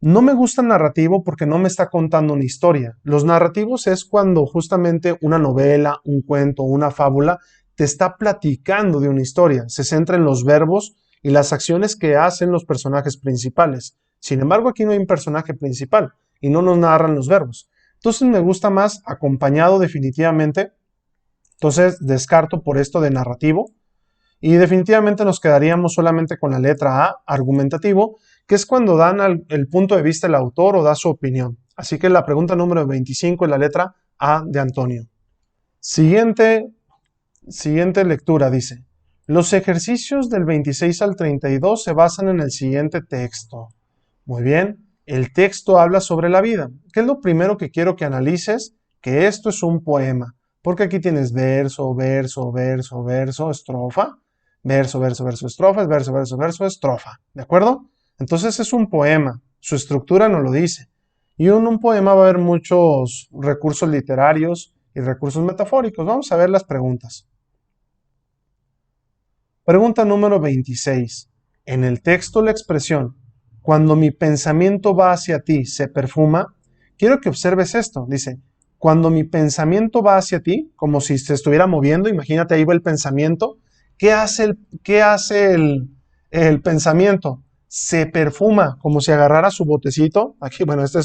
No me gusta el narrativo porque no me está contando una historia. Los narrativos es cuando justamente una novela, un cuento, una fábula te está platicando de una historia. Se centra en los verbos y las acciones que hacen los personajes principales. Sin embargo, aquí no hay un personaje principal y no nos narran los verbos. Entonces me gusta más acompañado definitivamente. Entonces descarto por esto de narrativo. Y definitivamente nos quedaríamos solamente con la letra A, argumentativo, que es cuando dan el punto de vista del autor o da su opinión. Así que la pregunta número 25 es la letra A de Antonio. Siguiente lectura dice, los ejercicios del 26 al 32 se basan en el siguiente texto. Muy bien, el texto habla sobre la vida. ¿Qué es lo primero que quiero que analices? Que esto es un poema, porque aquí tienes verso, verso, verso, verso, estrofa, verso, verso, verso, estrofa, verso, verso, verso, estrofa, ¿de acuerdo? Entonces es un poema, su estructura nos lo dice. Y en un poema va a haber muchos recursos literarios y recursos metafóricos. Vamos a ver las preguntas. Pregunta número 26. En el texto la expresión, cuando mi pensamiento va hacia ti, se perfuma. Quiero que observes esto. Dice, cuando mi pensamiento va hacia ti, como si se estuviera moviendo, imagínate ahí va el pensamiento. ¿Qué hace el pensamiento? Se perfuma, como si agarrara su botecito. Aquí, bueno, este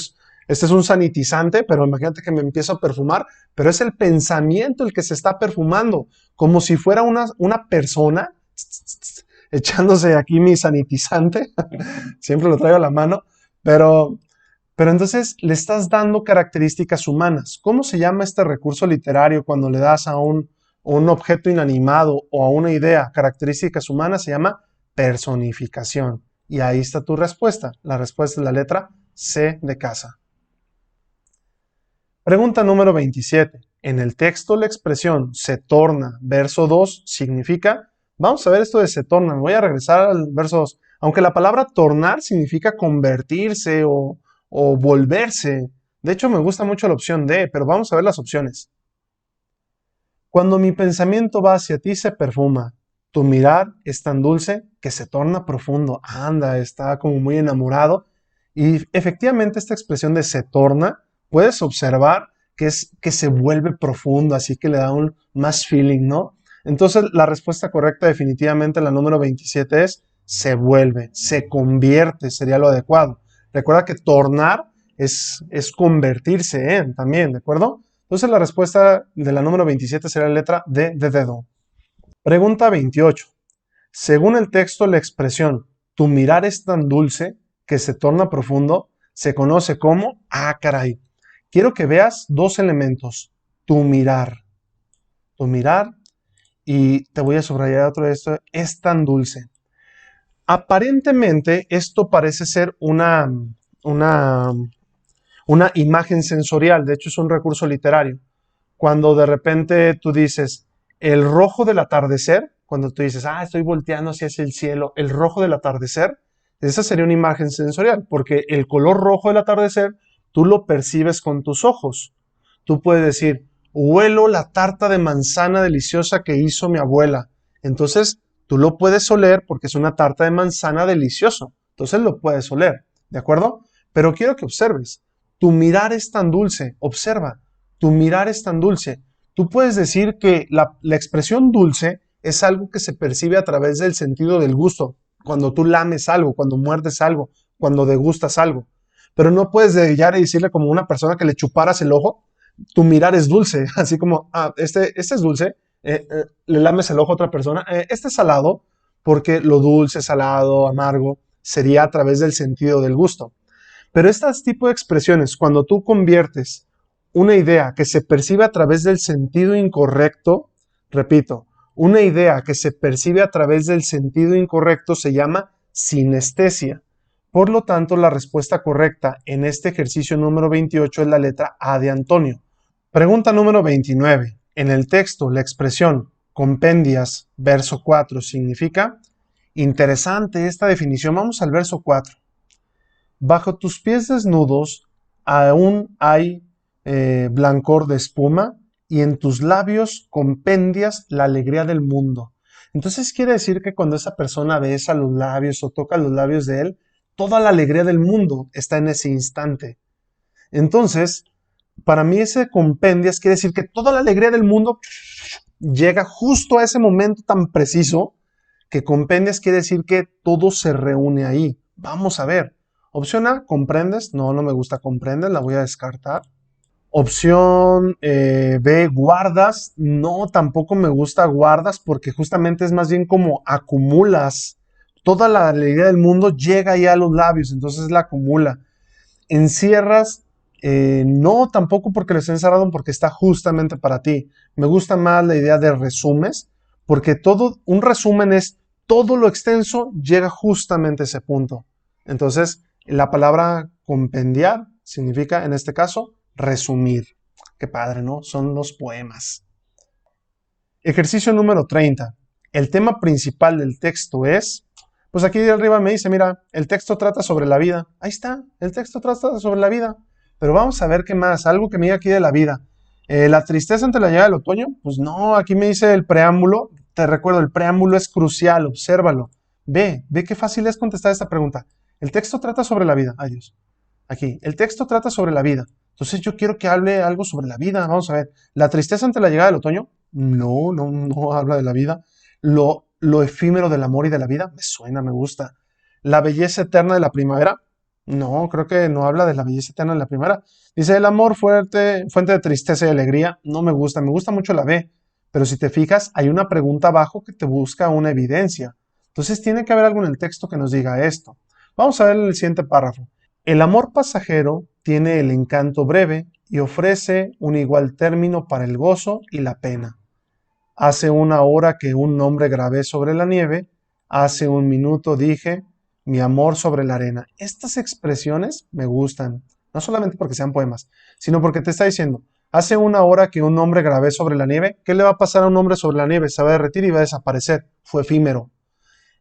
es un sanitizante, pero imagínate que me empiezo a perfumar, pero es el pensamiento el que se está perfumando, como si fuera una persona echándose aquí mi sanitizante, siempre lo traigo a la mano, pero entonces le estás dando características humanas. ¿Cómo se llama este recurso literario cuando le das a un objeto inanimado o a una idea características humanas? Se llama personificación. Y ahí está tu respuesta. La respuesta es la letra C de casa. Pregunta número 27. En el texto la expresión se torna, verso 2, significa. Vamos a ver esto de se torna. Me voy a regresar al verso 2. Aunque la palabra tornar significa convertirse o volverse. De hecho, me gusta mucho la opción D, pero vamos a ver las opciones. Cuando mi pensamiento va hacia ti, se perfuma. Tu mirar es tan dulce que se torna profundo. Anda, está como muy enamorado. Y efectivamente esta expresión de se torna, puedes observar que es que se vuelve profundo, así que le da un más feeling, ¿no? Entonces la respuesta correcta definitivamente, la número 27 es se vuelve, se convierte, sería lo adecuado. Recuerda que tornar es convertirse en también, ¿de acuerdo? Entonces la respuesta de la número 27 será la letra D de dedo. Pregunta 28. Según el texto, la expresión tu mirar es tan dulce que se torna profundo se conoce como, caray. Quiero que veas dos elementos. Tu mirar y te voy a subrayar otro de esto, es tan dulce. Aparentemente esto parece ser una, una imagen sensorial, de hecho es un recurso literario. Cuando de repente tú dices, el rojo del atardecer, cuando tú dices, estoy volteando hacia el cielo, el rojo del atardecer, esa sería una imagen sensorial, porque el color rojo del atardecer tú lo percibes con tus ojos. Tú puedes decir, huelo la tarta de manzana deliciosa que hizo mi abuela. Entonces, tú lo puedes oler porque es una tarta de manzana delicioso. Entonces lo puedes oler, ¿de acuerdo? Pero quiero que observes, tu mirar es tan dulce, observa, tu mirar es tan dulce. Tú puedes decir que la expresión dulce es algo que se percibe a través del sentido del gusto, cuando tú lames algo, cuando muerdes algo, cuando degustas algo. Pero no puedes llegar y decirle como una persona que le chuparas el ojo, tu mirar es dulce, así como, este es dulce, le lames el ojo a otra persona, este es salado, porque lo dulce, salado, amargo, sería a través del sentido del gusto. Pero estas tipo de expresiones, cuando tú conviertes una idea que se percibe a través del sentido incorrecto, repito, una idea que se percibe a través del sentido incorrecto se llama sinestesia. Por lo tanto, la respuesta correcta en este ejercicio número 28 es la letra A de Antonio. Pregunta número 29. En el texto, la expresión compendias, verso 4, significa, interesante esta definición, vamos al verso 4. Bajo tus pies desnudos aún hay blancor de espuma y en tus labios compendias la alegría del mundo. Entonces quiere decir que cuando esa persona besa los labios o toca los labios de él, toda la alegría del mundo está en ese instante. Entonces, para mí ese compendias quiere decir que toda la alegría del mundo llega justo a ese momento tan preciso que compendias quiere decir que todo se reúne ahí. Vamos a ver. Opción A, comprendes. No, no me gusta comprendes, la voy a descartar. Opción B, guardas. No, tampoco me gusta guardas porque justamente es más bien como acumulas. Toda la alegría del mundo llega ya a los labios, entonces la acumula. Encierras, no, tampoco porque lo está encerrado, porque está justamente para ti. Me gusta más la idea de resumes, porque un resumen es todo lo extenso llega justamente a ese punto. Entonces, la palabra compendiar significa, en este caso, resumir. Qué padre, ¿no? Son los poemas. Ejercicio número 30. El tema principal del texto es, pues aquí de arriba me dice, mira, el texto trata sobre la vida. Ahí está, el texto trata sobre la vida. Pero vamos a ver qué más, algo que me diga aquí de la vida. ¿La tristeza ante la llegada del otoño? Pues no, aquí me dice el preámbulo. Te recuerdo, el preámbulo es crucial, obsérvalo. Ve qué fácil es contestar esta pregunta. El texto trata sobre la vida. Adiós. Aquí, el texto trata sobre la vida. Entonces yo quiero que hable algo sobre la vida. Vamos a ver. ¿La tristeza ante la llegada del otoño? No habla de la vida. Lo efímero del amor y de la vida, me suena, me gusta. ¿La belleza eterna de la primavera? No, creo que no habla de la belleza eterna de la primavera. Dice, el amor fuerte, fuente de tristeza y alegría. No me gusta mucho la B. Pero si te fijas, hay una pregunta abajo que te busca una evidencia. Entonces tiene que haber algo en el texto que nos diga esto. Vamos a ver el siguiente párrafo. El amor pasajero tiene el encanto breve y ofrece un igual término para el gozo y la pena. Hace una hora que un nombre grabé sobre la nieve, hace un minuto dije mi amor sobre la arena. Estas expresiones me gustan, no solamente porque sean poemas, sino porque te está diciendo, hace una hora que un nombre grabé sobre la nieve, ¿qué le va a pasar a un hombre sobre la nieve? Se va a derretir y va a desaparecer, fue efímero.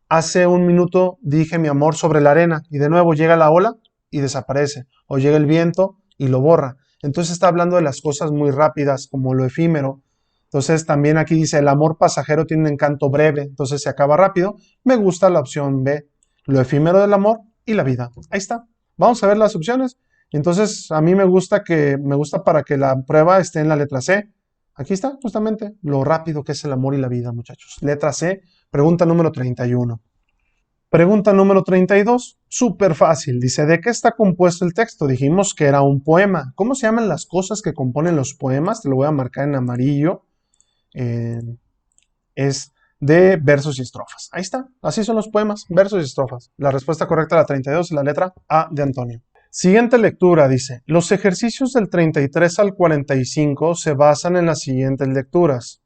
Hace un minuto dije mi amor sobre la arena y de nuevo llega la ola y desaparece, o llega el viento y lo borra. Entonces está hablando de las cosas muy rápidas, como lo efímero. Entonces también aquí dice, el amor pasajero tiene un encanto breve, entonces se acaba rápido. Me gusta la opción B, lo efímero del amor y la vida. Ahí está. Vamos a ver las opciones. Entonces a mí me gusta para que la prueba esté en la letra C. Aquí está, justamente, lo rápido que es el amor y la vida, muchachos. Letra C, pregunta número 31. Pregunta número 32, súper fácil. Dice, ¿de qué está compuesto el texto? Dijimos que era un poema. ¿Cómo se llaman las cosas que componen los poemas? Te lo voy a marcar en amarillo. Es de versos y estrofas. Ahí está, así son los poemas, versos y estrofas. La respuesta correcta a la 32 es la letra A de Antonio. Siguiente lectura dice, los ejercicios del 33 al 45 se basan en las siguientes lecturas.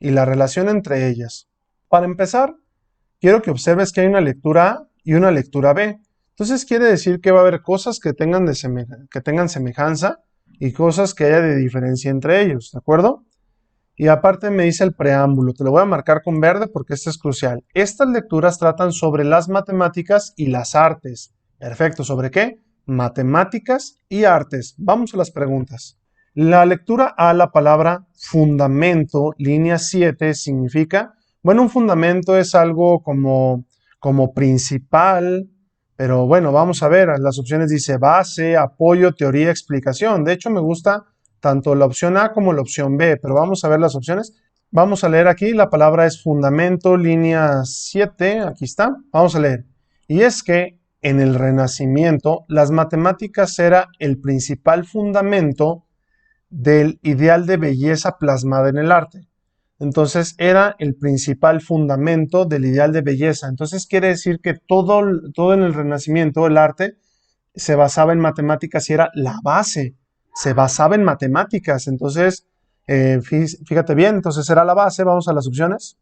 y la relación entre ellas. Para empezar, quiero que observes que hay una lectura A y una lectura B. Entonces quiere decir que va a haber cosas que tengan semejanza y cosas que haya de diferencia entre ellos, ¿de acuerdo? Y aparte me dice el preámbulo, te lo voy a marcar con verde porque esto es crucial. Estas lecturas tratan sobre las matemáticas y las artes. Perfecto, ¿sobre qué? Matemáticas y artes. Vamos a las preguntas. La lectura A, la palabra fundamento, línea 7, significa, bueno, un fundamento es algo como principal, pero bueno, vamos a ver, las opciones dice base, apoyo, teoría, explicación. De hecho, me gusta tanto la opción A como la opción B, pero vamos a ver las opciones. Vamos a leer aquí, la palabra es fundamento, línea 7, aquí está, vamos a leer. Y es que en el Renacimiento, las matemáticas era el principal fundamento del ideal de belleza plasmada en el arte. Entonces era el principal fundamento del ideal de belleza. Entonces quiere decir que todo en el Renacimiento, el arte, se basaba en matemáticas y era la base. Se basaba en matemáticas. Entonces, fíjate bien, entonces era la base. Vamos a las opciones.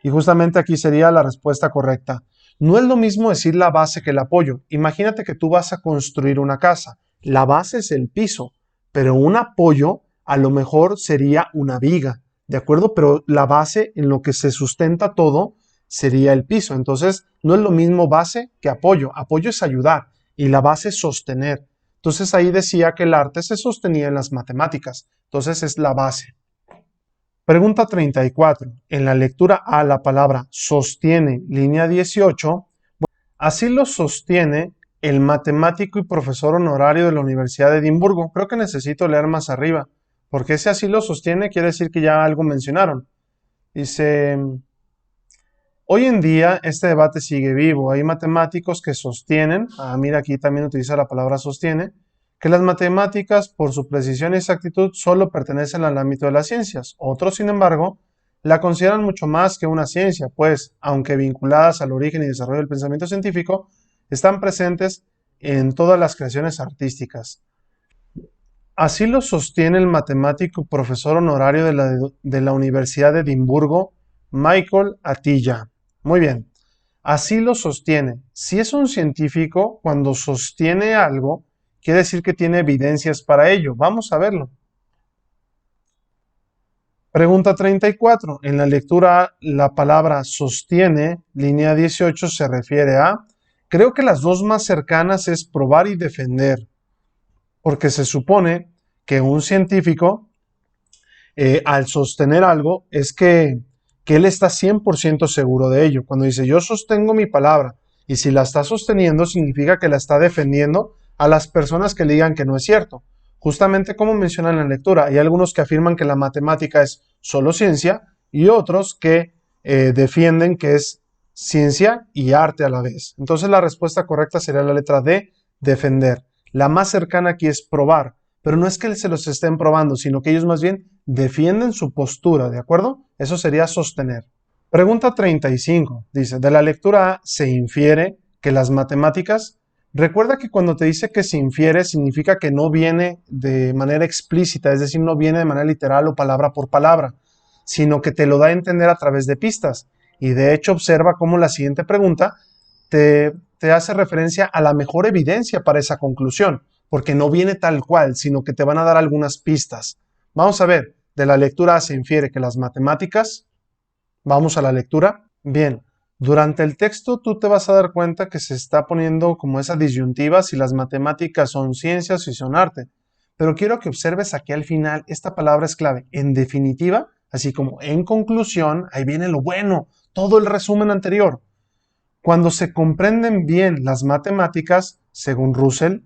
Y justamente aquí sería la respuesta correcta. No es lo mismo decir la base que el apoyo. Imagínate que tú vas a construir una casa. La base es el piso, pero un apoyo a lo mejor sería una viga, ¿de acuerdo? Pero la base en lo que se sustenta todo sería el piso. Entonces, no es lo mismo base que apoyo. Apoyo es ayudar y la base es sostener. Entonces, ahí decía que el arte se sostenía en las matemáticas. Entonces, es la base. Pregunta 34. En la lectura A, la palabra sostiene, línea 18. Así lo sostiene el matemático y profesor honorario de la Universidad de Edimburgo. Creo que necesito leer más arriba, porque ese así lo sostiene quiere decir que ya algo mencionaron. Dice, hoy en día este debate sigue vivo. Hay matemáticos que sostienen, mira aquí también utiliza la palabra sostiene, que las matemáticas, por su precisión y exactitud, solo pertenecen al ámbito de las ciencias. Otros, sin embargo, la consideran mucho más que una ciencia, pues, aunque vinculadas al origen y desarrollo del pensamiento científico, están presentes en todas las creaciones artísticas. Así lo sostiene el matemático y profesor honorario de la Universidad de Edimburgo, Michael Atiyah. Muy bien, así lo sostiene. Si es un científico, cuando sostiene algo, quiere decir que tiene evidencias para ello. Vamos a verlo. Pregunta 34. En la lectura A, la palabra sostiene, línea 18, se refiere a, creo que las dos más cercanas es probar y defender, porque se supone que un científico, al sostener algo, es que él está 100% seguro de ello. Cuando dice yo sostengo mi palabra, y si la está sosteniendo, significa que la está defendiendo a las personas que le digan que no es cierto. Justamente como menciona en la lectura, hay algunos que afirman que la matemática es solo ciencia y otros que defienden que es ciencia y arte a la vez. Entonces la respuesta correcta sería la letra D, defender. La más cercana aquí es probar, pero no es que se los estén probando, sino que ellos más bien defienden su postura, ¿de acuerdo? Eso sería sostener. Pregunta 35. Dice, de la lectura A se infiere que las matemáticas. Recuerda que cuando te dice que se infiere significa que no viene de manera explícita, es decir, no viene de manera literal o palabra por palabra, sino que te lo da a entender a través de pistas. Y de hecho observa cómo la siguiente pregunta te hace referencia a la mejor evidencia para esa conclusión, porque no viene tal cual, sino que te van a dar algunas pistas. Vamos a ver, de la lectura A se infiere que las matemáticas. Vamos a la lectura. Bien. Durante el texto tú te vas a dar cuenta que se está poniendo como esa disyuntiva si las matemáticas son ciencias o son arte. Pero quiero que observes aquí al final, esta palabra es clave. En definitiva, así como en conclusión, ahí viene lo bueno, todo el resumen anterior. Cuando se comprenden bien las matemáticas, según Russell,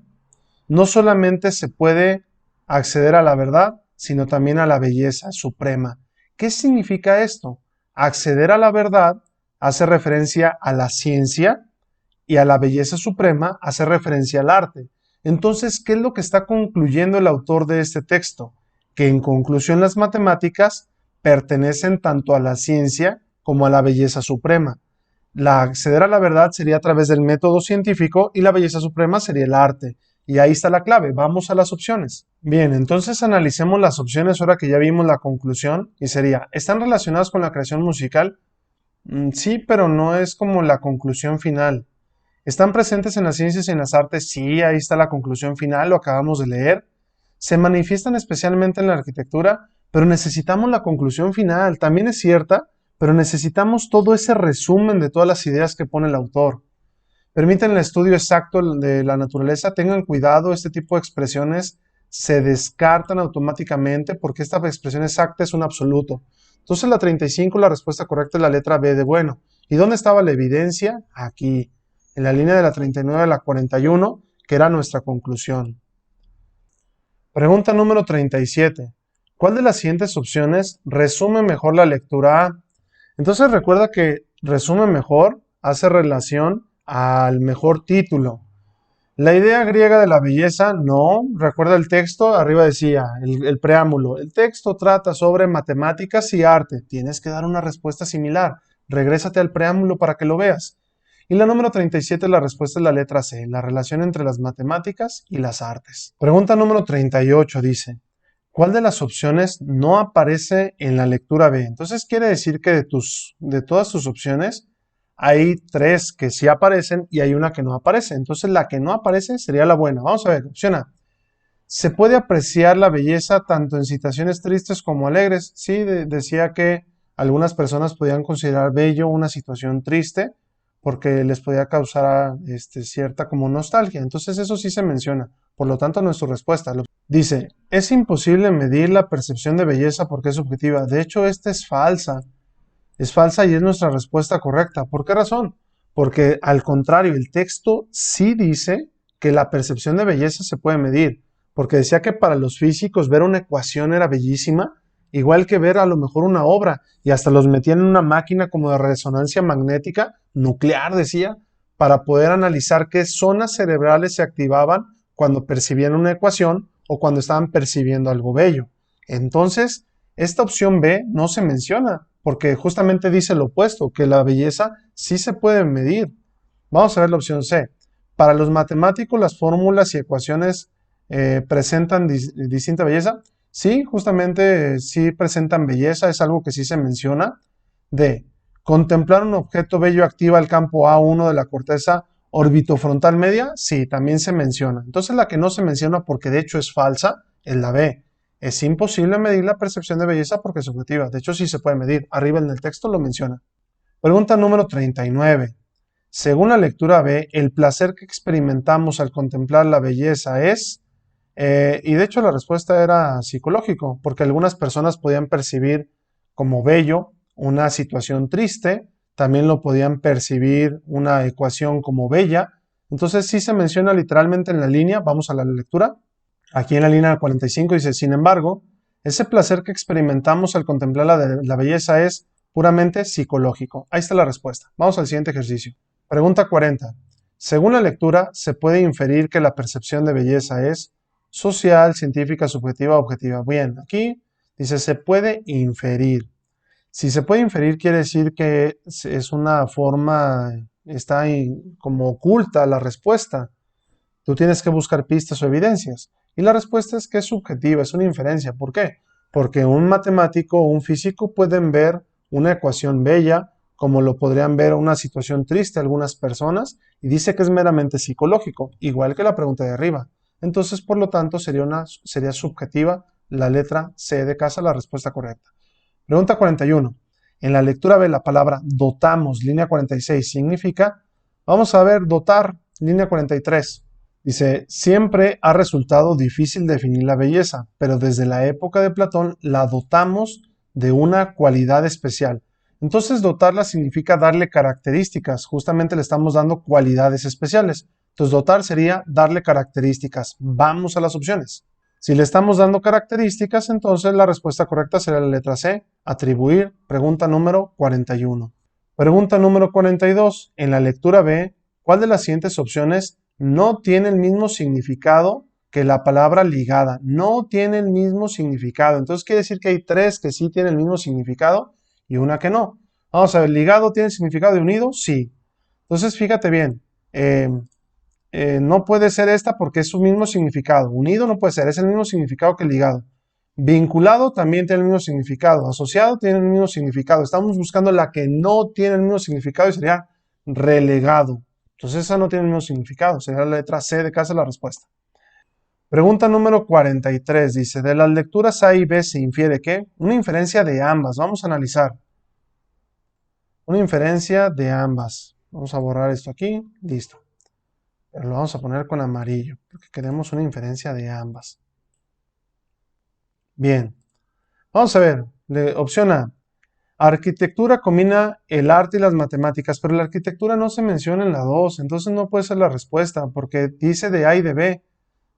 no solamente se puede acceder a la verdad, sino también a la belleza suprema. ¿Qué significa esto? Acceder a la verdad hace referencia a la ciencia y a la belleza suprema hace referencia al arte. Entonces, ¿qué es lo que está concluyendo el autor de este texto? Que en conclusión las matemáticas pertenecen tanto a la ciencia como a la belleza suprema. La acceder a la verdad sería a través del método científico y la belleza suprema sería el arte. Y ahí está la clave. Vamos a las opciones. Bien, entonces analicemos las opciones ahora que ya vimos la conclusión. Y sería, ¿están relacionadas con la creación musical? Sí, pero no es como la conclusión final. ¿Están presentes en las ciencias y en las artes? Sí, ahí está la conclusión final, lo acabamos de leer. ¿Se manifiestan especialmente en la arquitectura? Pero necesitamos la conclusión final. También es cierta, pero necesitamos todo ese resumen de todas las ideas que pone el autor. Permiten el estudio exacto de la naturaleza. Tengan cuidado, este tipo de expresiones se descartan automáticamente porque esta expresión exacta es un absoluto. Entonces la 35, la respuesta correcta es la letra B de bueno. ¿Y dónde estaba la evidencia? Aquí, en la línea de la 39 a la 41, que era nuestra conclusión. Pregunta número 37. ¿Cuál de las siguientes opciones resume mejor la lectura A? Entonces recuerda que resume mejor hace relación al mejor título. La idea griega de la belleza, no. Recuerda el texto, arriba decía, el preámbulo. El texto trata sobre matemáticas y arte. Tienes que dar una respuesta similar. Regrésate al preámbulo para que lo veas. Y la número 37, la respuesta es la letra C, la relación entre las matemáticas y las artes. Pregunta número 38 dice, ¿cuál de las opciones no aparece en la lectura B? Entonces quiere decir que de todas tus opciones, hay 3 que sí aparecen y hay una que no aparece. Entonces la que no aparece sería la buena. Vamos a ver, opción A. ¿Se puede apreciar la belleza tanto en situaciones tristes como alegres? Sí, decía que algunas personas podían considerar bello una situación triste porque les podía causar cierta como nostalgia. Entonces eso sí se menciona. Por lo tanto, nuestra respuesta dice, es imposible medir la percepción de belleza porque es subjetiva. De hecho, esta es falsa. Es falsa y es nuestra respuesta correcta. ¿Por qué razón? Porque al contrario, el texto sí dice que la percepción de belleza se puede medir. Porque decía que para los físicos ver una ecuación era bellísima, igual que ver a lo mejor una obra, y hasta los metían en una máquina como de resonancia magnética nuclear, decía, para poder analizar qué zonas cerebrales se activaban cuando percibían una ecuación o cuando estaban percibiendo algo bello. Entonces, esta opción B no se menciona, porque justamente dice lo opuesto, que la belleza sí se puede medir. Vamos a ver la opción C. Para los matemáticos, las fórmulas y ecuaciones presentan distinta belleza. Sí, justamente sí presentan belleza, es algo que sí se menciona. D. Contemplar un objeto bello activa el campo A1 de la corteza orbitofrontal media. Sí, también se menciona. Entonces la que no se menciona porque de hecho es falsa es la B. Es imposible medir la percepción de belleza porque es subjetiva. De hecho, sí se puede medir. Arriba en el texto lo menciona. Pregunta número 39. Según la lectura B, el placer que experimentamos al contemplar la belleza es... y de hecho la respuesta era psicológico, porque algunas personas podían percibir como bello una situación triste, también lo podían percibir una ecuación como bella. Entonces sí se menciona literalmente en la línea. Vamos a la lectura. Aquí en la línea 45 dice, sin embargo, ese placer que experimentamos al contemplar la belleza es puramente psicológico. Ahí está la respuesta. Vamos al siguiente ejercicio. Pregunta 40. Según la lectura, se puede inferir que la percepción de belleza es social, científica, subjetiva, objetiva. Bien, aquí dice se puede inferir. Si se puede inferir quiere decir que es una forma, está como oculta la respuesta. Tú tienes que buscar pistas o evidencias. Y la respuesta es que es subjetiva, es una inferencia. ¿Por qué? Porque un matemático o un físico pueden ver una ecuación bella, como lo podrían ver una situación triste algunas personas, y dice que es meramente psicológico, igual que la pregunta de arriba. Entonces, por lo tanto, sería subjetiva la letra C de casa, la respuesta correcta. Pregunta 41. En la lectura B la palabra dotamos, línea 46, significa, vamos a ver, dotar, línea 43. Dice, siempre ha resultado difícil definir la belleza, pero desde la época de Platón la dotamos de una cualidad especial. Entonces dotarla significa darle características, justamente le estamos dando cualidades especiales. Entonces dotar sería darle características. Vamos a las opciones. Si le estamos dando características, entonces la respuesta correcta será la letra C, atribuir, pregunta número 41. Pregunta número 42. En la lectura B, ¿cuál de las siguientes opciones no tiene el mismo significado que la palabra ligada? No tiene el mismo significado. Entonces quiere decir que hay 3 que sí tienen el mismo significado y una que no. Vamos a ver, ¿ligado tiene el significado de unido? Sí. Entonces fíjate bien. no puede ser esta porque es su mismo significado. Unido no puede ser, es el mismo significado que ligado. Vinculado también tiene el mismo significado. Asociado tiene el mismo significado. Estamos buscando la que no tiene el mismo significado y sería relegado. Entonces esa no tiene el mismo significado. Sería la letra C de casa la respuesta. Pregunta número 43. Dice, de las lecturas A y B se infiere que una inferencia de ambas. Vamos a analizar. Una inferencia de ambas. Vamos a borrar esto aquí. Listo. Pero lo vamos a poner con amarillo, porque queremos una inferencia de ambas. Bien, vamos a ver, opción A. Arquitectura combina el arte y las matemáticas, pero la arquitectura no se menciona en la 2, entonces no puede ser la respuesta, porque dice de A y de B.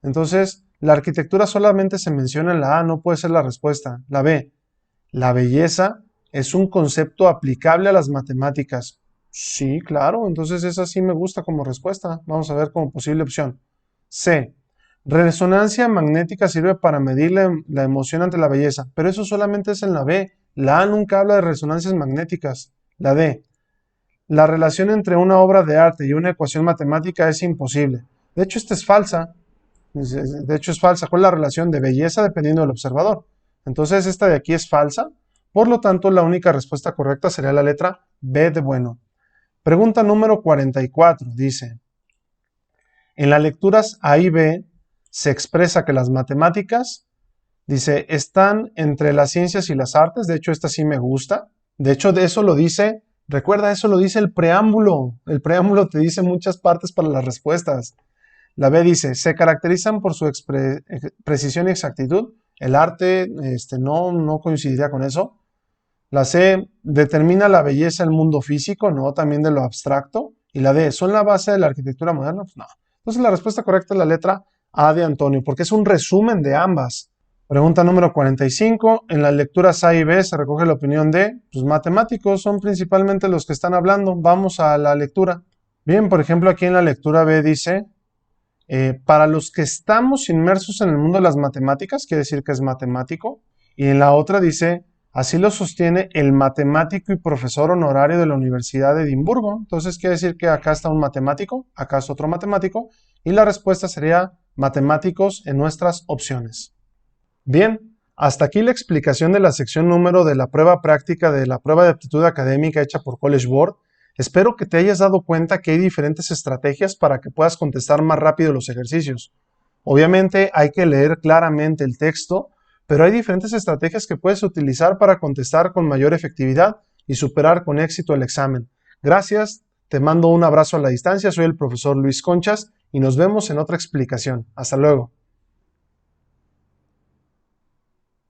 Entonces, la arquitectura solamente se menciona en la A, no puede ser la respuesta. La B. La belleza es un concepto aplicable a las matemáticas. Sí, claro, entonces esa sí me gusta como respuesta. Vamos a ver como posible opción. C. Resonancia magnética sirve para medir la emoción ante la belleza, pero eso solamente es en la B. La A nunca habla de resonancias magnéticas. La D. La relación entre una obra de arte y una ecuación matemática es imposible. De hecho, esta es falsa. De hecho, es falsa. ¿Cuál es la relación de belleza dependiendo del observador? Entonces, esta de aquí es falsa. Por lo tanto, la única respuesta correcta sería la letra B de bueno. Pregunta número 44. Dice, en las lecturas A y B se expresa que las matemáticas, dice, están entre las ciencias y las artes. De hecho, esta sí me gusta. De hecho, de eso lo dice, recuerda, eso lo dice el preámbulo. El preámbulo te dice muchas partes para las respuestas. La B dice, se caracterizan por su precisión y exactitud. El arte no coincidiría con eso. La C, determina la belleza del mundo físico, no también de lo abstracto. Y la D, ¿son la base de la arquitectura moderna? Pues no. Entonces la respuesta correcta es la letra A de Antonio, porque es un resumen de ambas. Pregunta número 45. En las lecturas A y B se recoge la opinión de, pues matemáticos son principalmente los que están hablando. Vamos a la lectura. Bien, por ejemplo, aquí en la lectura B dice, para los que estamos inmersos en el mundo de las matemáticas, quiere decir que es matemático. Y en la otra dice, así lo sostiene el matemático y profesor honorario de la Universidad de Edimburgo. Entonces quiere decir que acá está un matemático, acá es otro matemático, y la respuesta sería matemáticos en nuestras opciones. Bien, hasta aquí la explicación de la sección número de la prueba práctica de la prueba de aptitud académica hecha por College Board. Espero que te hayas dado cuenta que hay diferentes estrategias para que puedas contestar más rápido los ejercicios. Obviamente hay que leer claramente el texto, pero hay diferentes estrategias que puedes utilizar para contestar con mayor efectividad y superar con éxito el examen. Gracias, te mando un abrazo a la distancia, soy el profesor Luis Conchas y nos vemos en otra explicación. Hasta luego.